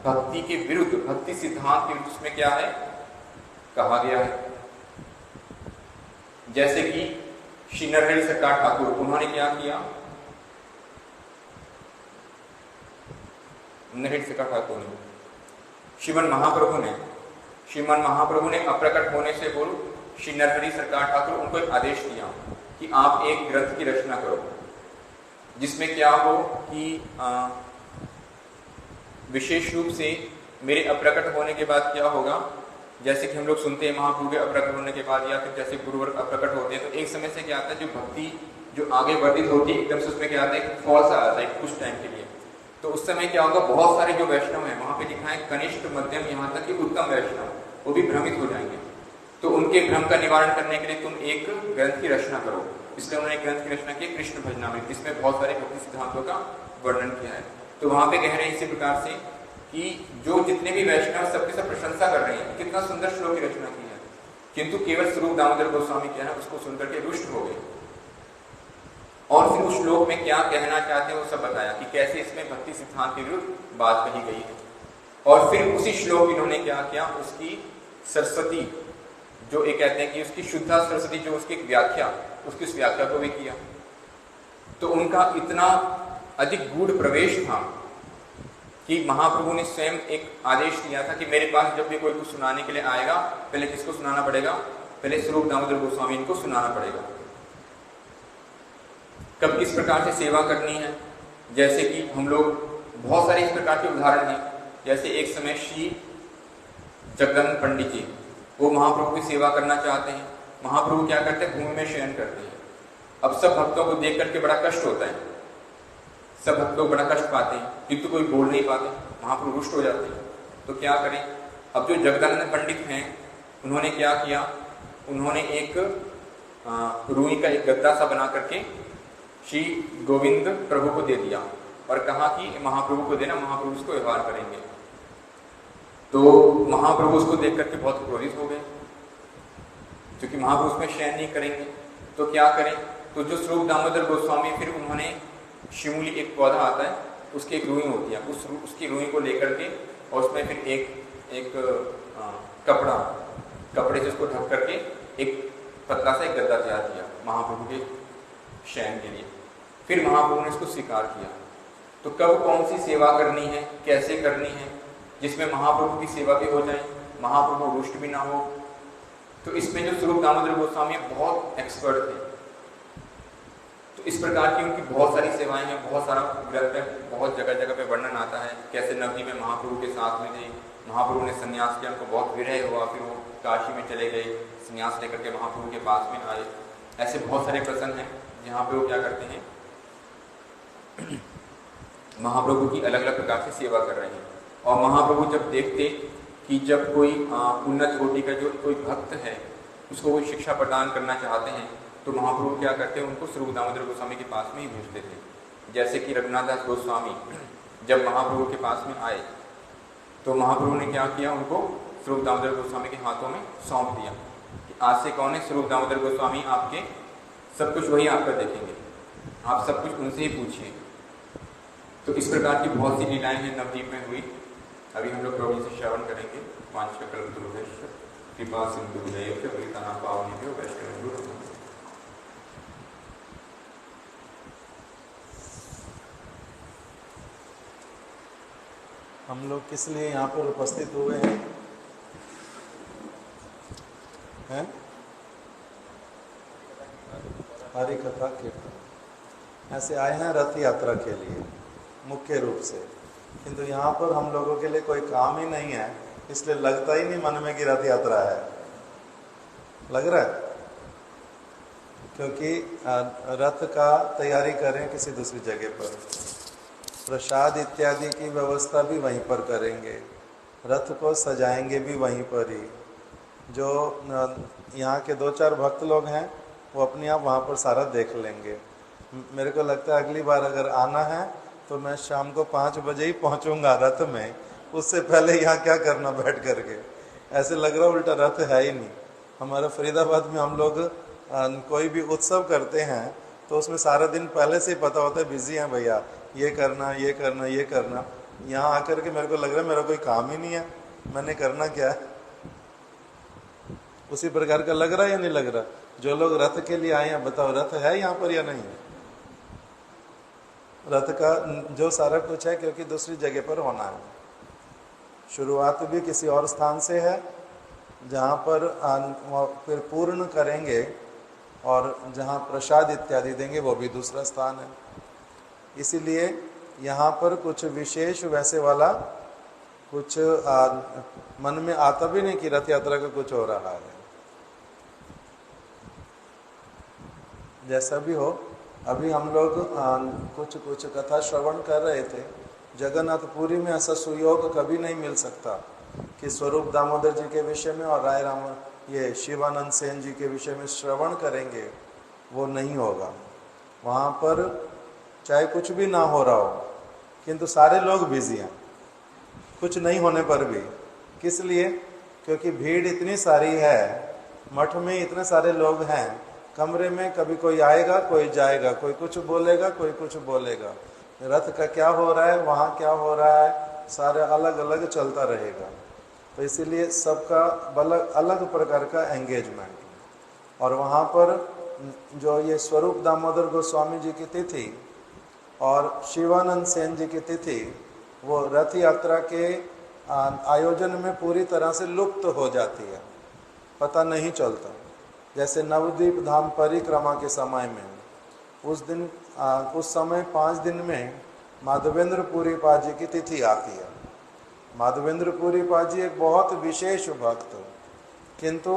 भक्ति के विरुद्ध, भक्ति सिद्धांत के विरुद्ध उसमें क्या है कहा गया है। जैसे कि श्री नरहरि सरकार ठाकुर, उन्होंने क्या किया, नरहरि सरकार ठाकुर ने श्रीमन महाप्रभु ने अप्रकट होने से पूर्व श्री नरहरि सरकार ठाकुर उनको एक आदेश दिया कि आप एक ग्रंथ की रचना करो, जिसमें क्या हो कि विशेष रूप से मेरे अप्रकट होने के बाद क्या होगा, जैसे कि हम लोग सुनते हैं महाप्रभु के अप्रकट होने के बाद या फिर जैसे गुरुवर अप्रकट होते हैं, तो एक समय से क्या आता है, जो भक्ति जो आगे वर्धित होती है एकदम से उसमें क्या आता है, फॉल्स आता है कुछ टाइम के लिए। तो उस समय क्या होगा, बहुत सारे जो वैष्णव हैं वहां पे लिखा है कनिष्ठ मध्यम यहाँ तक कि उत्तम वैष्णव, वो भी भ्रमित हो जाएंगे। तो उनके भ्रम का निवारण करने के लिए तुम एक ग्रंथ की रचना करो, इसलिए उन्होंने एक ग्रंथ की रचना की कृष्ण भजनामृत, जिसमें बहुत सारे भक्ति सिद्धांतों का वर्णन किया है। तो वहां पे कह रहे हैं इसी प्रकार से कि जो जितने भी वैष्णव सबके सब प्रशंसा कर रहे हैं, कितना सुंदर श्लोक की रचना की है, किंतु केवल स्वरूप दामोदर गोस्वामी क्या है उसको सुनकर के रुष्ट हो गए। और फिर उस श्लोक में क्या कहना चाहते हैं वो सब बताया कि कैसे इसमें भक्ति सिद्धांत के विरुद्ध बात कही गई है। और फिर उसी श्लोक इन्होंने क्या किया, उसकी सरस्वती जो एक कहते हैं कि उसकी शुद्धा सरस्वती जो उसकी व्याख्या, उसकी उस व्याख्या को भी किया। तो उनका इतना अधिक गूढ़ प्रवेश था कि महाप्रभु ने स्वयं एक आदेश दिया था कि मेरे पास जब भी कोई कुछ सुनाने के लिए आएगा, पहले किसको सुनाना पड़ेगा? पहले स्वरूप दामोदर गोस्वामी इनको सुनाना पड़ेगा। कब किस प्रकार से सेवा करनी है, जैसे कि हम लोग बहुत सारे इस प्रकार के उदाहरण हैं। जैसे एक समय श्री जगदानंद पंडित जी, वो महाप्रभु की सेवा करना चाहते हैं। महाप्रभु क्या करते हैं? भूमि में शयन करते हैं। अब सब भक्तों को देख करके बड़ा कष्ट होता है, सब भक्त लोग बड़ा कष्ट पाते हैं, किंतु कोई बोल नहीं पाते, महाप्रभु रुष्ट हो जाते हैं। तो क्या करें? अब जो जगदानंद पंडित हैं, उन्होंने क्या किया? उन्होंने एक रुई का एक गद्दा सा बना करके श्री गोविंद प्रभु को दे दिया और कहा कि महाप्रभु को देना, महाप्रभु उसको व्यवहार करेंगे। तो महाप्रभु उसको देख करके बहुत क्रोधित हो गए, क्योंकि महाप्रभु उसमें शयन नहीं करेंगे। तो क्या करें? तो जो स्वरूप दामोदर गोस्वामी, फिर उन्होंने शिमूली एक पौधा आता है, उसकी एक रुई होती है, उसकी रुई को लेकर के और उसमें फिर एक कपड़े से उसको ढक करके एक पतला सा एक गद्दा तैयार किया महाप्रभु के शयन के लिए। फिर महाप्रभु ने उसको स्वीकार किया। तो कब कौन सी सेवा करनी है, कैसे करनी है, जिसमें महाप्रभु की सेवा भी हो जाए, महाप्रभु रुष्ट भी ना हो। तो इसमें जो स्वरूप दामोदर गोस्वामी बहुत एक्सपर्ट थे। तो इस प्रकार की उनकी बहुत सारी सेवाएं हैं, बहुत सारा ग्रंथ में बहुत जगह जगह पे वर्णन आता है, कैसे नवदीप में महाप्रभु के साथ में थे, महाप्रभु ने संन्यास किया, उनको बहुत विरह हुआ, फिर वो काशी में चले गए, संन्यास लेकर के महाप्रभु के पास में आए। ऐसे बहुत सारे प्रसंग हैं जहाँ पे वो क्या करते हैं, महाप्रभु की अलग अलग प्रकार से सेवा कर रहे हैं। और महाप्रभु जब देखते कि जब कोई उन्नत कोटि का जो कोई भक्त है, उसको कोई शिक्षा प्रदान करना चाहते हैं, तो महाप्रभु क्या करते हैं? उनको स्वरूप दामोदर गोस्वामी के पास में ही भेजते थे। जैसे कि रघुनाथ दास गोस्वामी जब महाप्रभु के पास में आए, तो महाप्रभु ने क्या किया? उनको स्वरूप दामोदर गोस्वामी के हाथों में सौंप दिया कि आज से कौन है? स्वरूप दामोदर गोस्वामी आपके सब कुछ वही आपका देखेंगे, आप सब कुछ उनसे ही पूछिए। तो इस प्रकार की बहुत सी लीलाएं हैं नवदीप में हुई। अभी हम लोग प्रभु से श्रवण करेंगे। वांछकल्पतरुभ्यश्च कृपा सिंधुभ्यैव पतितानां पावनेभ्यो वैष्णवेभ्यो नमः। हम लोग किस लिए यहाँ पर उपस्थित हुए हैं? हरि कथा कीर्तन ऐसे आए हैं रथ यात्रा के लिए मुख्य रूप से, किंतु यहाँ पर हम लोगों के लिए कोई काम ही नहीं है, इसलिए लगता ही नहीं मन में कि रथ यात्रा है। लग रहा है क्योंकि रथ का तैयारी करें किसी दूसरी जगह पर, प्रसाद इत्यादि की व्यवस्था भी वहीं पर करेंगे, रथ को सजाएंगे भी वहीं पर ही। जो यहाँ के 2-4 भक्त लोग हैं वो अपने आप वहाँ पर सारा देख लेंगे। मेरे को लगता है अगली बार अगर आना है तो मैं शाम को 5 बजे ही पहुँचूँगा रथ में, उससे पहले यहाँ क्या करना बैठ करके। ऐसे लग रहा उल्टा रथ है ही नहीं। हमारा फरीदाबाद में हम लोग कोई भी उत्सव करते हैं तो उसमें सारा दिन पहले से ही पता होता है बिजी हैं भैया, ये करना ये करना ये करना। यहाँ आकर के मेरे को लग रहा है मेरा कोई काम ही नहीं है, मैंने करना क्या है। उसी प्रकार का लग रहा है या नहीं लग रहा? जो लोग रथ के लिए आए हैं बताओ रथ है यहाँ पर या नहीं? रथ का जो सारा कुछ है क्योंकि दूसरी जगह पर होना है। शुरुआत भी किसी और स्थान से है जहाँ पर फिर पूर्ण करेंगे, और जहाँ प्रसाद इत्यादि देंगे वो भी दूसरा स्थान है। इसीलिए यहाँ पर कुछ विशेष वैसे वाला कुछ मन में आता भी नहीं कि रथ यात्रा का कुछ हो रहा है। जैसा भी हो, अभी हम लोग कुछ कथा श्रवण कर रहे थे। जगन्नाथपुरी में ऐसा सुयोग कभी नहीं मिल सकता कि स्वरूप दामोदर जी के विषय में और राय राम ये शिवानंद सेन जी के विषय में श्रवण करेंगे, वो नहीं होगा। वहाँ पर चाहे कुछ भी ना हो रहा हो, किंतु सारे लोग बिजी हैं, कुछ नहीं होने पर भी। किस लिए? क्योंकि भीड़ इतनी सारी है, मठ में इतने सारे लोग हैं, कमरे में कभी कोई आएगा कोई जाएगा, कोई कुछ बोलेगा कोई कुछ बोलेगा, रथ का क्या हो रहा है वहाँ क्या हो रहा है, सारे अलग अलग चलता रहेगा। तो तो इसीलिए सबका अलग अलग प्रकार का एंगेजमेंट। और वहाँ पर जो ये स्वरूप दामोदर गोस्वामी जी की तिथि और शिवानंद सेन जी की तिथि वो रथ यात्रा के आयोजन में पूरी तरह से लुप्त हो जाती है, पता नहीं चलता। जैसे नवद्वीप धाम परिक्रमा के समय में उस दिन उस समय 5 दिन में माधवेंद्र पुरी पाद जी की तिथि आती है। माधवेंद्र पुरी पाद जी एक बहुत विशेष भक्त, किंतु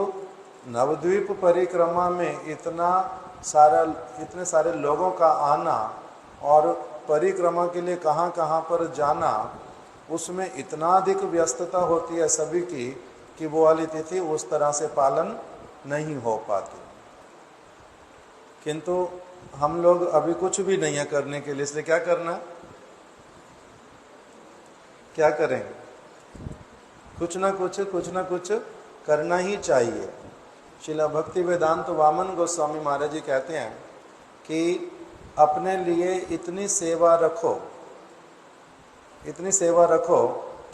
नवद्वीप परिक्रमा में इतने सारे लोगों का आना और परिक्रमा के लिए कहाँ कहाँ पर जाना, उसमें इतना अधिक व्यस्तता होती है सभी की कि वो वाली तिथि उस तरह से पालन नहीं हो पाती। किंतु हम लोग अभी कुछ भी नहीं है करने के लिए, इसलिए क्या करना, क्या करेंगे, कुछ ना कुछ करना ही चाहिए। श्रील भक्ति वेदांत वामन गोस्वामी महाराज जी कहते हैं कि अपने लिए इतनी सेवा रखो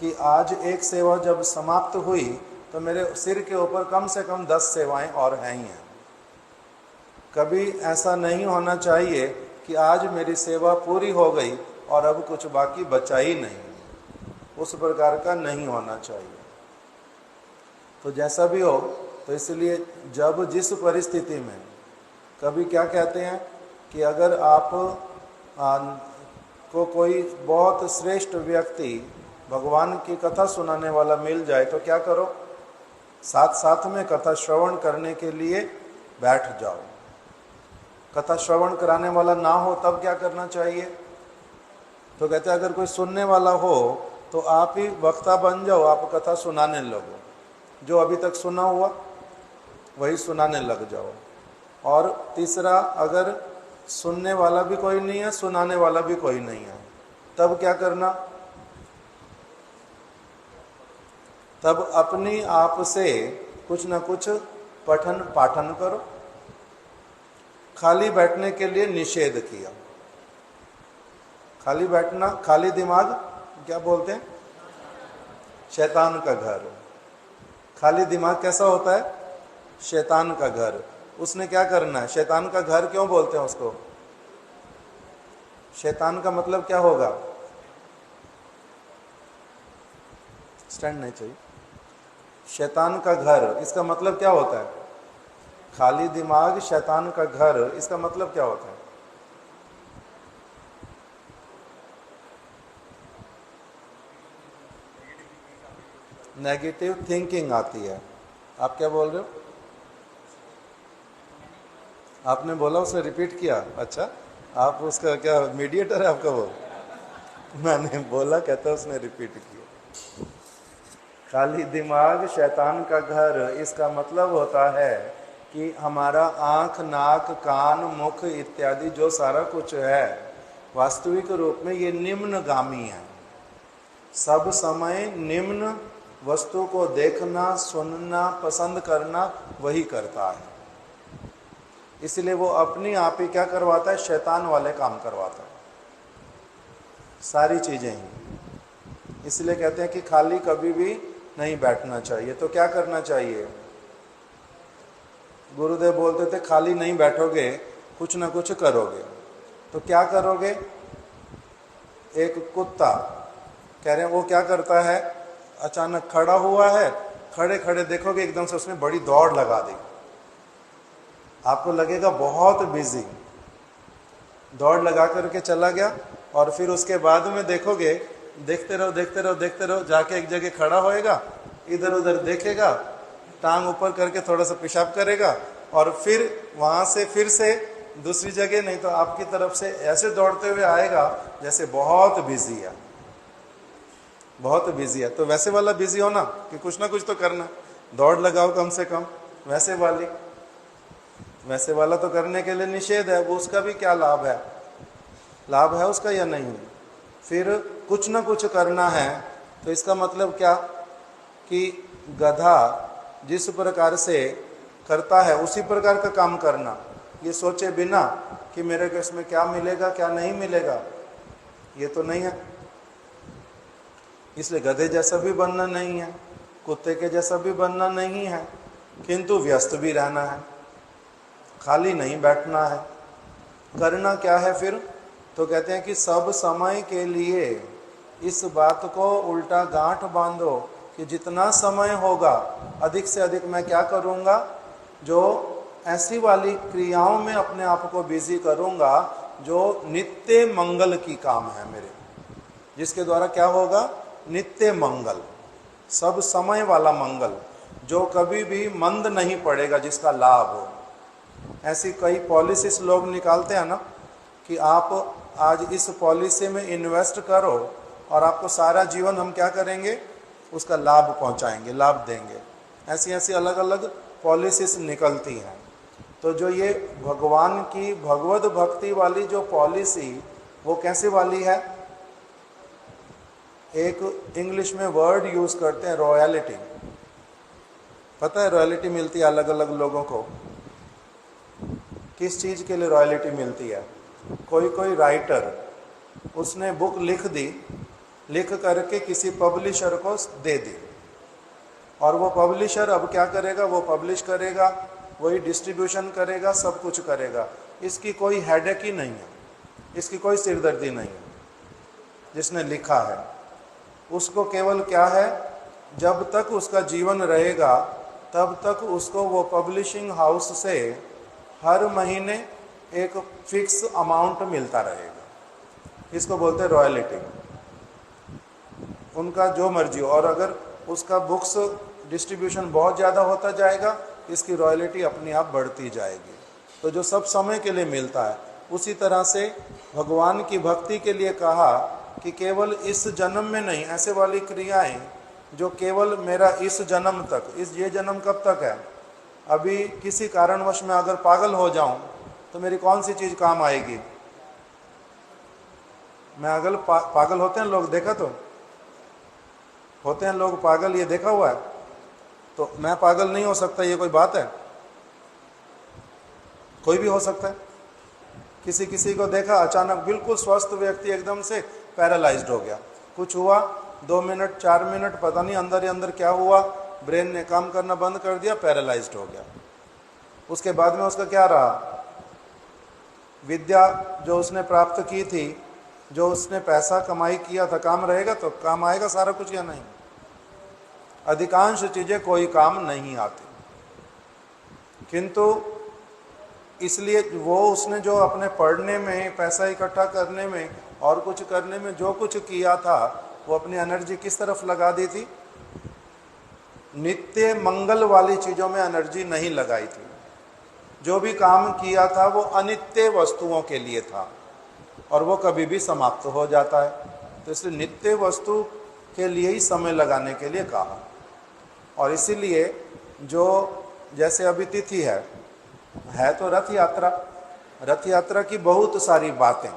कि आज एक सेवा जब समाप्त हुई तो मेरे सिर के ऊपर कम से कम 10 सेवाएं और हैं ही हैं। कभी ऐसा नहीं होना चाहिए कि आज मेरी सेवा पूरी हो गई और अब कुछ बाकी बचा ही नहीं, उस प्रकार का नहीं होना चाहिए। तो जैसा भी हो, तो इसलिए जब जिस परिस्थिति में कभी क्या कहते हैं कि अगर आप को कोई बहुत श्रेष्ठ व्यक्ति भगवान की कथा सुनाने वाला मिल जाए तो क्या करो, साथ साथ में कथा श्रवण करने के लिए बैठ जाओ। कथा श्रवण कराने वाला ना हो तब क्या करना चाहिए, तो कहते हैं अगर कोई सुनने वाला हो तो आप ही वक्ता बन जाओ, आप कथा सुनाने लगो, जो अभी तक सुना हुआ वही सुनाने लग जाओ। और तीसरा, अगर सुनने वाला भी कोई नहीं है, सुनाने वाला भी कोई नहीं है, तब क्या करना, तब अपनी आप से कुछ ना कुछ पठन पाठन करो। खाली बैठने के लिए निषेध किया। खाली बैठना, खाली दिमाग क्या बोलते हैं, शैतान का घर। खाली दिमाग कैसा होता है, शैतान का घर। उसने क्या करना है, शैतान का घर क्यों बोलते हैं उसको, शैतान का मतलब क्या होगा, स्टैंड नहीं चाहिए, शैतान का घर, इसका मतलब क्या होता है, खाली दिमाग शैतान का घर, इसका मतलब क्या होता है, नेगेटिव थिंकिंग आती है। आप क्या बोल रहे हो, आपने बोला, उसने रिपीट किया, अच्छा आप उसका क्या मीडिएटर है आपका वो, मैंने बोला, कहता उसने रिपीट किया। खाली दिमाग शैतान का घर, इसका मतलब होता है कि हमारा आँख, नाक, कान, मुख इत्यादि जो सारा कुछ है वास्तविक रूप में ये निम्नगामी है। सब समय निम्न वस्तु को देखना, सुनना, पसंद करना वही करता है। इसलिए वो अपनी आप ही क्या करवाता है, शैतान वाले काम करवाता है, सारी चीजें ही। इसलिए कहते हैं कि खाली कभी भी नहीं बैठना चाहिए। तो क्या करना चाहिए, गुरुदेव बोलते थे खाली नहीं बैठोगे कुछ ना कुछ करोगे। तो क्या करोगे, एक कुत्ता कह रहे हैं वो क्या करता है, अचानक खड़ा हुआ है, खड़े खड़े देखोगे एकदम से उसने बड़ी दौड़ लगा दी, आपको लगेगा बहुत बिजी, दौड़ लगा करके चला गया। और फिर उसके बाद में देखोगे, देखते रहो, जाके एक जगह खड़ा होएगा, इधर उधर देखेगा, टांग ऊपर करके थोड़ा सा पेशाब करेगा और फिर वहां से फिर से दूसरी जगह, नहीं तो आपकी तरफ से ऐसे दौड़ते हुए आएगा जैसे बहुत बिजी है, बहुत बिजी है। तो वैसे वाला बिजी हो ना कि कुछ ना कुछ तो करना, दौड़ लगाओ कम से कम, वैसे वाला तो करने के लिए निषेध है, वो उसका भी क्या लाभ है, लाभ है उसका या नहीं। फिर कुछ ना कुछ करना है, तो इसका मतलब क्या कि गधा जिस प्रकार से करता है उसी प्रकार का काम करना, ये सोचे बिना कि मेरे को इसमें क्या मिलेगा क्या नहीं मिलेगा, ये तो नहीं है। इसलिए गधे जैसा भी बनना नहीं है, कुत्ते के जैसा भी बनना नहीं है, किंतु व्यस्त भी रहना है, खाली नहीं बैठना है। करना क्या है फिर? तो कहते हैं कि सब समय के लिए इस बात को उल्टा गांठ बांधो कि जितना समय होगा अधिक से अधिक मैं क्या करूँगा, जो ऐसी वाली क्रियाओं में अपने आप को बिजी करूँगा जो नित्य मंगल की काम है मेरे, जिसके द्वारा क्या होगा, नित्य मंगल, सब समय वाला मंगल, जो कभी भी मंद नहीं पड़ेगा, जिसका लाभ हो। ऐसी कई पॉलिसीज लोग निकालते हैं ना कि आप आज इस पॉलिसी में इन्वेस्ट करो और आपको सारा जीवन हम क्या करेंगे, उसका लाभ पहुंचाएंगे, लाभ देंगे। ऐसी ऐसी अलग अलग पॉलिसीज निकलती हैं। तो जो ये भगवान की भगवत भक्ति वाली जो पॉलिसी, वो कैसे वाली है? एक इंग्लिश में वर्ड यूज करते हैं रॉयल्टी। पता है रॉयल्टी मिलती है अलग अलग लोगों को। किस चीज के लिए रॉयल्टी मिलती है? कोई कोई राइटर उसने बुक लिख दी, लिख करके किसी पब्लिशर को दे दी, और वो पब्लिशर अब क्या करेगा, वो पब्लिश करेगा, वही डिस्ट्रीब्यूशन करेगा, सब कुछ करेगा। इसकी कोई हेडेक ही नहीं है, इसकी कोई सिरदर्दी नहीं है। जिसने लिखा है उसको केवल क्या है, जब तक उसका जीवन रहेगा तब तक उसको वो पब्लिशिंग हाउस से हर महीने एक फिक्स अमाउंट मिलता रहेगा। इसको बोलते हैं रॉयल्टी। उनका जो मर्जी हो, और अगर उसका बुक्स डिस्ट्रीब्यूशन बहुत ज़्यादा होता जाएगा, इसकी रॉयल्टी अपने आप बढ़ती जाएगी। तो जो सब समय के लिए मिलता है, उसी तरह से भगवान की भक्ति के लिए कहा कि केवल इस जन्म में नहीं, ऐसे वाली क्रियाएं जो केवल मेरा इस जन्म तक, ये जन्म कब तक है, अभी किसी कारणवश में अगर पागल हो जाऊं तो मेरी कौन सी चीज़ काम आएगी? मैं अगर पागल होते हैं लोग, देखा तो होते हैं लोग पागल, ये देखा हुआ है। तो मैं पागल नहीं हो सकता, ये कोई बात है? कोई भी हो सकता है। किसी किसी को देखा अचानक बिल्कुल स्वस्थ व्यक्ति एकदम से पैरालाइज्ड हो गया, कुछ हुआ 2 मिनट 4 मिनट पता नहीं अंदर ही अंदर क्या हुआ, ब्रेन ने काम करना बंद कर दिया, पैरालाइज्ड हो गया। उसके बाद में उसका क्या रहा? विद्या जो उसने प्राप्त की थी, जो उसने पैसा कमाई किया था, काम रहेगा तो काम आएगा सारा कुछ या नहीं? अधिकांश चीजें कोई काम नहीं आती। किंतु इसलिए वो उसने जो अपने पढ़ने में, पैसा इकट्ठा करने में और कुछ करने में जो कुछ किया था, वो अपनी एनर्जी किस तरफ लगा दी थी? नित्य मंगल वाली चीजों में एनर्जी नहीं लगाई थी। जो भी काम किया था वो अनित्य वस्तुओं के लिए था, और वो कभी भी समाप्त हो जाता है। तो इसलिए नित्य वस्तु के लिए ही समय लगाने के लिए कहा। और इसीलिए जो जैसे अभी तिथि है तो रथ यात्रा, रथ यात्रा की बहुत सारी बातें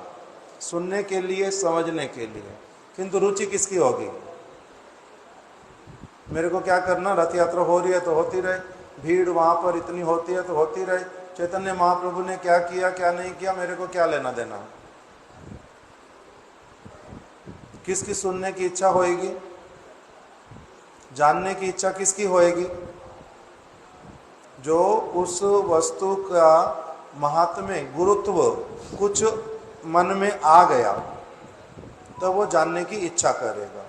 सुनने के लिए, समझने के लिए, किंतु रुचि किसकी होगी? मेरे को क्या करना, रथ यात्रा हो रही है तो होती रहे, भीड़ वहाँ पर इतनी होती है तो होती रहे, चैतन्य महाप्रभु ने क्या किया क्या नहीं किया, मेरे को क्या लेना देना? किसकी सुनने की इच्छा होएगी? जानने की इच्छा किसकी होएगी? जो उस वस्तु का महात्म्य, गुरुत्व कुछ मन में आ गया तो वो जानने की इच्छा करेगा।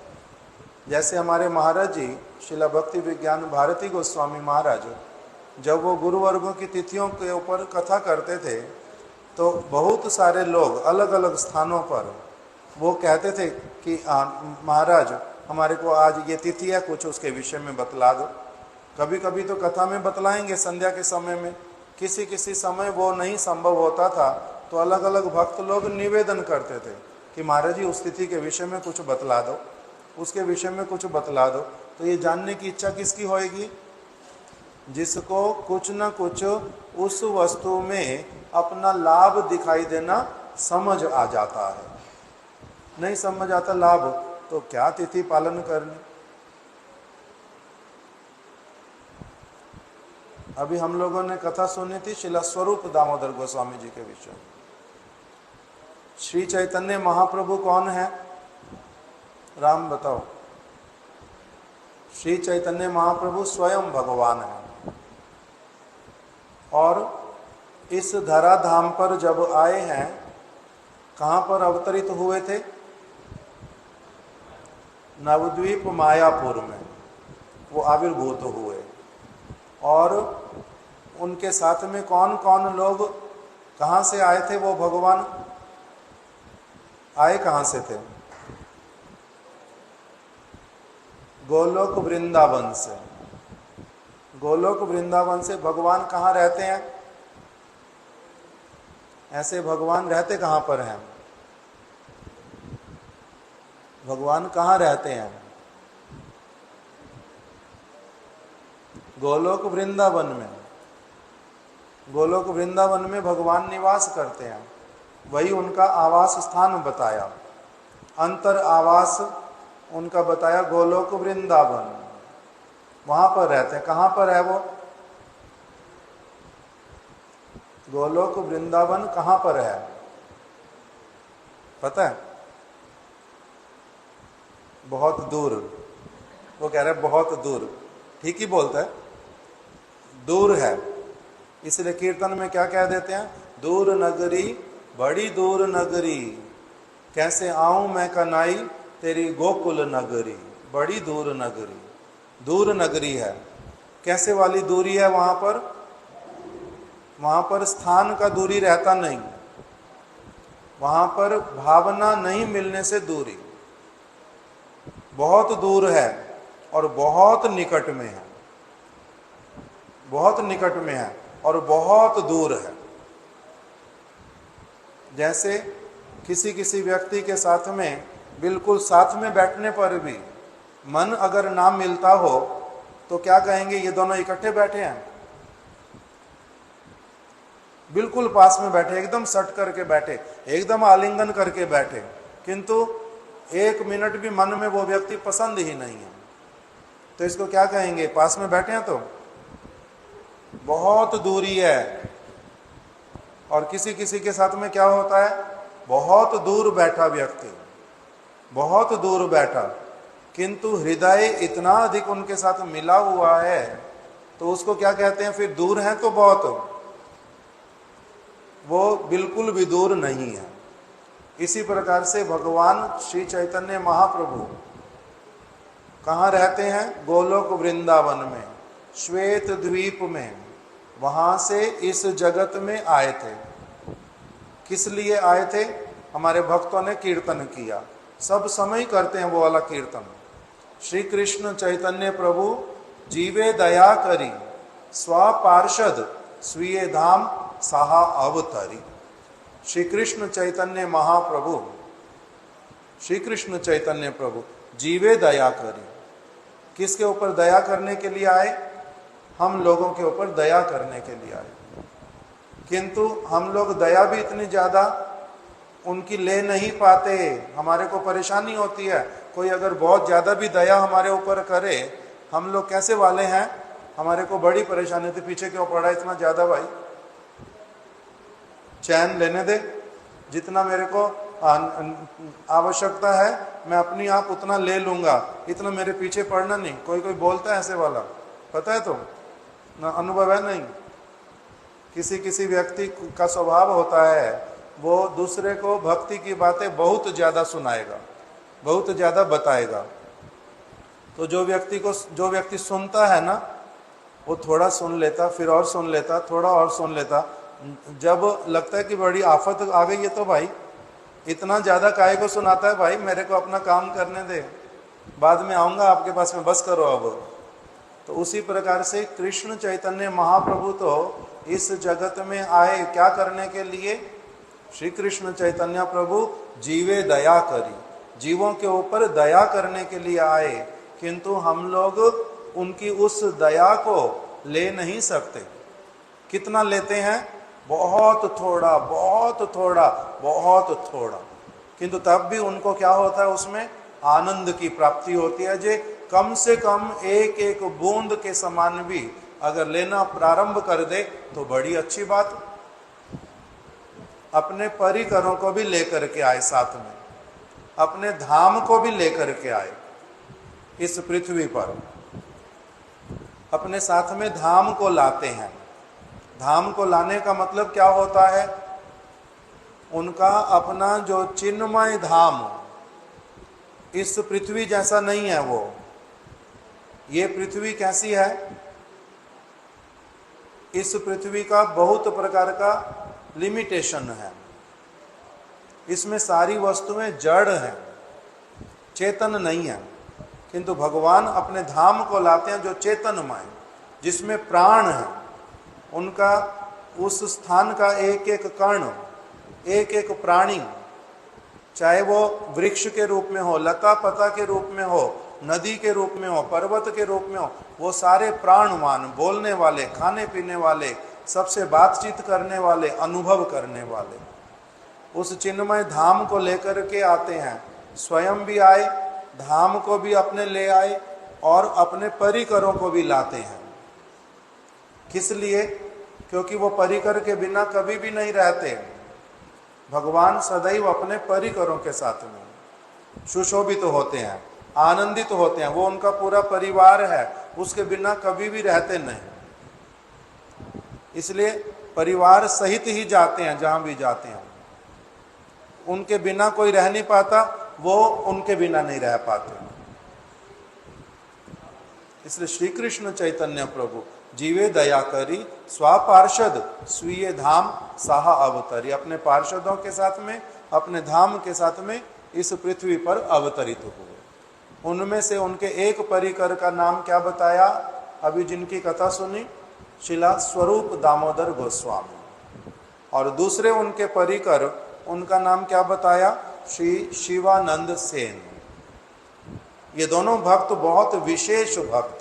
जैसे हमारे महाराज जी शिला भक्ति विज्ञान भारती गोस्वामी महाराज, जब वो गुरुवर्गों की तिथियों के ऊपर कथा करते थे तो बहुत सारे लोग अलग अलग स्थानों पर वो कहते थे कि महाराज हमारे को आज ये तिथि है, कुछ उसके विषय में बतला दो। कभी कभी तो कथा में बतलाएंगे संध्या के समय में, किसी किसी समय वो नहीं संभव होता था तो अलग अलग भक्त लोग निवेदन करते थे कि महाराज जी उस तिथि के विषय में कुछ बतला दो, उसके विषय में कुछ बतला दो। तो ये जानने की इच्छा किसकी होएगी? जिसको कुछ न कुछ उस वस्तु में अपना लाभ दिखाई देना समझ आ जाता है। नहीं समझ आता लाभ तो क्या तिथि पालन करनी। अभी हम लोगों ने कथा सुनी थी शिला स्वरूप दामोदर गोस्वामी जी के विषय। श्री चैतन्य महाप्रभु कौन है? राम बताओ। श्री चैतन्य महाप्रभु स्वयं भगवान है और इस धराधाम पर जब आए हैं, कहाँ पर अवतरित हुए थे? नवद्वीप मायापुर में वो आविर्भूत हुए। और उनके साथ में कौन कौन लोग, कहाँ से आए थे वो भगवान? आए कहाँ से थे? गोलोक वृंदावन से। गोलोक वृंदावन से भगवान कहाँ रहते हैं? ऐसे भगवान रहते कहाँ पर हैं? भगवान कहाँ रहते हैं? गोलोक वृंदावन में। गोलोक वृंदावन में भगवान निवास करते हैं, वही उनका आवास स्थान बताया, अंतर आवास उनका बताया गोलोक वृंदावन, वहां पर रहते हैं। कहाँ पर है वो? गोलोक वृंदावन कहाँ पर है पता है? बहुत दूर। वो कह रहे हैं बहुत दूर, ठीक ही बोलता है, दूर है। इसलिए कीर्तन में क्या कह देते हैं? दूर नगरी, बड़ी दूर नगरी, कैसे आऊं मैं कनाई तेरी गोकुल नगरी। बड़ी दूर नगरी, दूर नगरी है। कैसे वाली दूरी है वहां पर? वहां पर स्थान का दूरी रहता नहीं, वहां पर भावना नहीं मिलने से दूरी। बहुत दूर है और बहुत निकट में है, बहुत निकट में है और बहुत दूर है। जैसे किसी किसी व्यक्ति के साथ में बिल्कुल साथ में बैठने पर भी मन अगर ना मिलता हो तो क्या कहेंगे? ये दोनों इकट्ठे बैठे हैं, बिल्कुल पास में बैठे, एकदम सट करके बैठे, एकदम आलिंगन करके बैठे, किंतु एक मिनट भी मन में वो व्यक्ति पसंद ही नहीं है, तो इसको क्या कहेंगे? पास में बैठे हैं तो बहुत दूरी है। और किसी किसी के साथ में क्या होता है? बहुत दूर बैठा व्यक्ति, बहुत दूर बैठा, किंतु हृदय इतना अधिक उनके साथ मिला हुआ है, तो उसको क्या कहते हैं? फिर दूर है तो बहुत, वो बिल्कुल भी दूर नहीं है। इसी प्रकार से भगवान श्री चैतन्य महाप्रभु कहाँ रहते हैं? गोलोक वृंदावन में, श्वेत द्वीप में। वहां से इस जगत में आए थे। किस लिए आए थे? हमारे भक्तों ने कीर्तन किया, सब समय करते हैं वो वाला कीर्तन। श्री कृष्ण चैतन्य प्रभु जीवे दया करी, स्वापार्षद स्वीय धाम साहा अवतरी। श्री कृष्ण चैतन्य महाप्रभु, श्री कृष्ण चैतन्य प्रभु जीवे दया करी। किसके ऊपर दया करने के लिए आए? हम लोगों के ऊपर दया करने के लिए आए, किंतु हम लोग दया भी इतनी ज्यादा उनकी ले नहीं पाते, हमारे को परेशानी होती है। कोई अगर बहुत ज्यादा भी दया हमारे ऊपर करे, हम लोग कैसे वाले हैं? हमारे को बड़ी परेशानी होती, पीछे क्यों पड़ा इतना ज्यादा भाई, चैन लेने दे, जितना मेरे को आवश्यकता है मैं अपनी आप उतना ले लूंगा, इतना मेरे पीछे पड़ना नहीं। कोई कोई बोलता है ऐसे वाला, पता है तो ना, अनुभव है नहीं? किसी किसी व्यक्ति का स्वभाव होता है, वो दूसरे को भक्ति की बातें बहुत ज्यादा सुनाएगा, बहुत ज्यादा बताएगा। तो जो व्यक्ति सुनता है ना, वो थोड़ा सुन लेता, फिर और सुन लेता, थोड़ा और सुन लेता। जब लगता है कि बड़ी आफत आ गई है तो भाई इतना ज्यादा काहे को सुनाता है? भाई मेरे को अपना काम करने दे, बाद में आऊंगा आपके पास में, बस करो अब। तो उसी प्रकार से कृष्ण चैतन्य महाप्रभु तो इस जगत में आए क्या करने के लिए? श्री कृष्ण चैतन्य प्रभु जीवे दया करी, जीवों के ऊपर दया करने के लिए आए, किंतु हम लोग उनकी उस दया को ले नहीं सकते। कितना लेते हैं? बहुत थोड़ा, बहुत थोड़ा, बहुत थोड़ा, किंतु तब भी उनको क्या होता है? उसमें आनंद की प्राप्ति होती है। जे कम से कम एक एक बूंद के समान भी अगर लेना प्रारंभ कर दे तो बड़ी अच्छी बात। अपने परिकरों को भी लेकर के आए, साथ में अपने धाम को भी लेकर के आए इस पृथ्वी पर। अपने साथ में धाम को लाते हैं। धाम को लाने का मतलब क्या होता है? उनका अपना जो चिन्मय धाम इस पृथ्वी जैसा नहीं है। वो ये पृथ्वी कैसी है? इस पृथ्वी का बहुत प्रकार का लिमिटेशन है। इसमें सारी वस्तुएं जड़ हैं, चेतन नहीं है। किंतु भगवान अपने धाम को लाते हैं जो चेतनमय, जिसमें प्राण है। उनका उस स्थान का एक एक कण, एक एक प्राणी, चाहे वो वृक्ष के रूप में हो, लता पता के रूप में हो, नदी के रूप में हो, पर्वत के रूप में हो, वो सारे प्राणवान, बोलने वाले, खाने पीने वाले, सबसे बातचीत करने वाले, अनुभव करने वाले, उस चिन्मय धाम को लेकर के आते हैं। स्वयं भी आए, धाम को भी अपने ले आए और अपने परिकरों को भी लाते हैं। किस लिए? क्योंकि वो परिकर के बिना कभी भी नहीं रहते। भगवान सदैव अपने परिकरों के साथ में सुशोभित होते हैं, आनंदित होते हैं। वो उनका पूरा परिवार है, उसके बिना कभी भी रहते नहीं। इसलिए परिवार सहित ही जाते हैं जहां भी जाते हैं। उनके बिना कोई रह नहीं पाता, वो उनके बिना नहीं रह पाते। इसलिए श्री कृष्ण चैतन्य प्रभु जीवे दया करी, स्वापार्षद स्वीय धाम साहा अवतरी। अपने पार्षदों के साथ में, अपने धाम के साथ में इस पृथ्वी पर अवतरित हुए। उनमें से उनके एक परिकर का नाम क्या बताया? अभी जिनकी कथा सुनी, शिला स्वरूप दामोदर गोस्वामी। और दूसरे उनके परिकर, उनका नाम क्या बताया? श्री शिवानंद सेन। ये दोनों भक्त बहुत विशेष भक्त,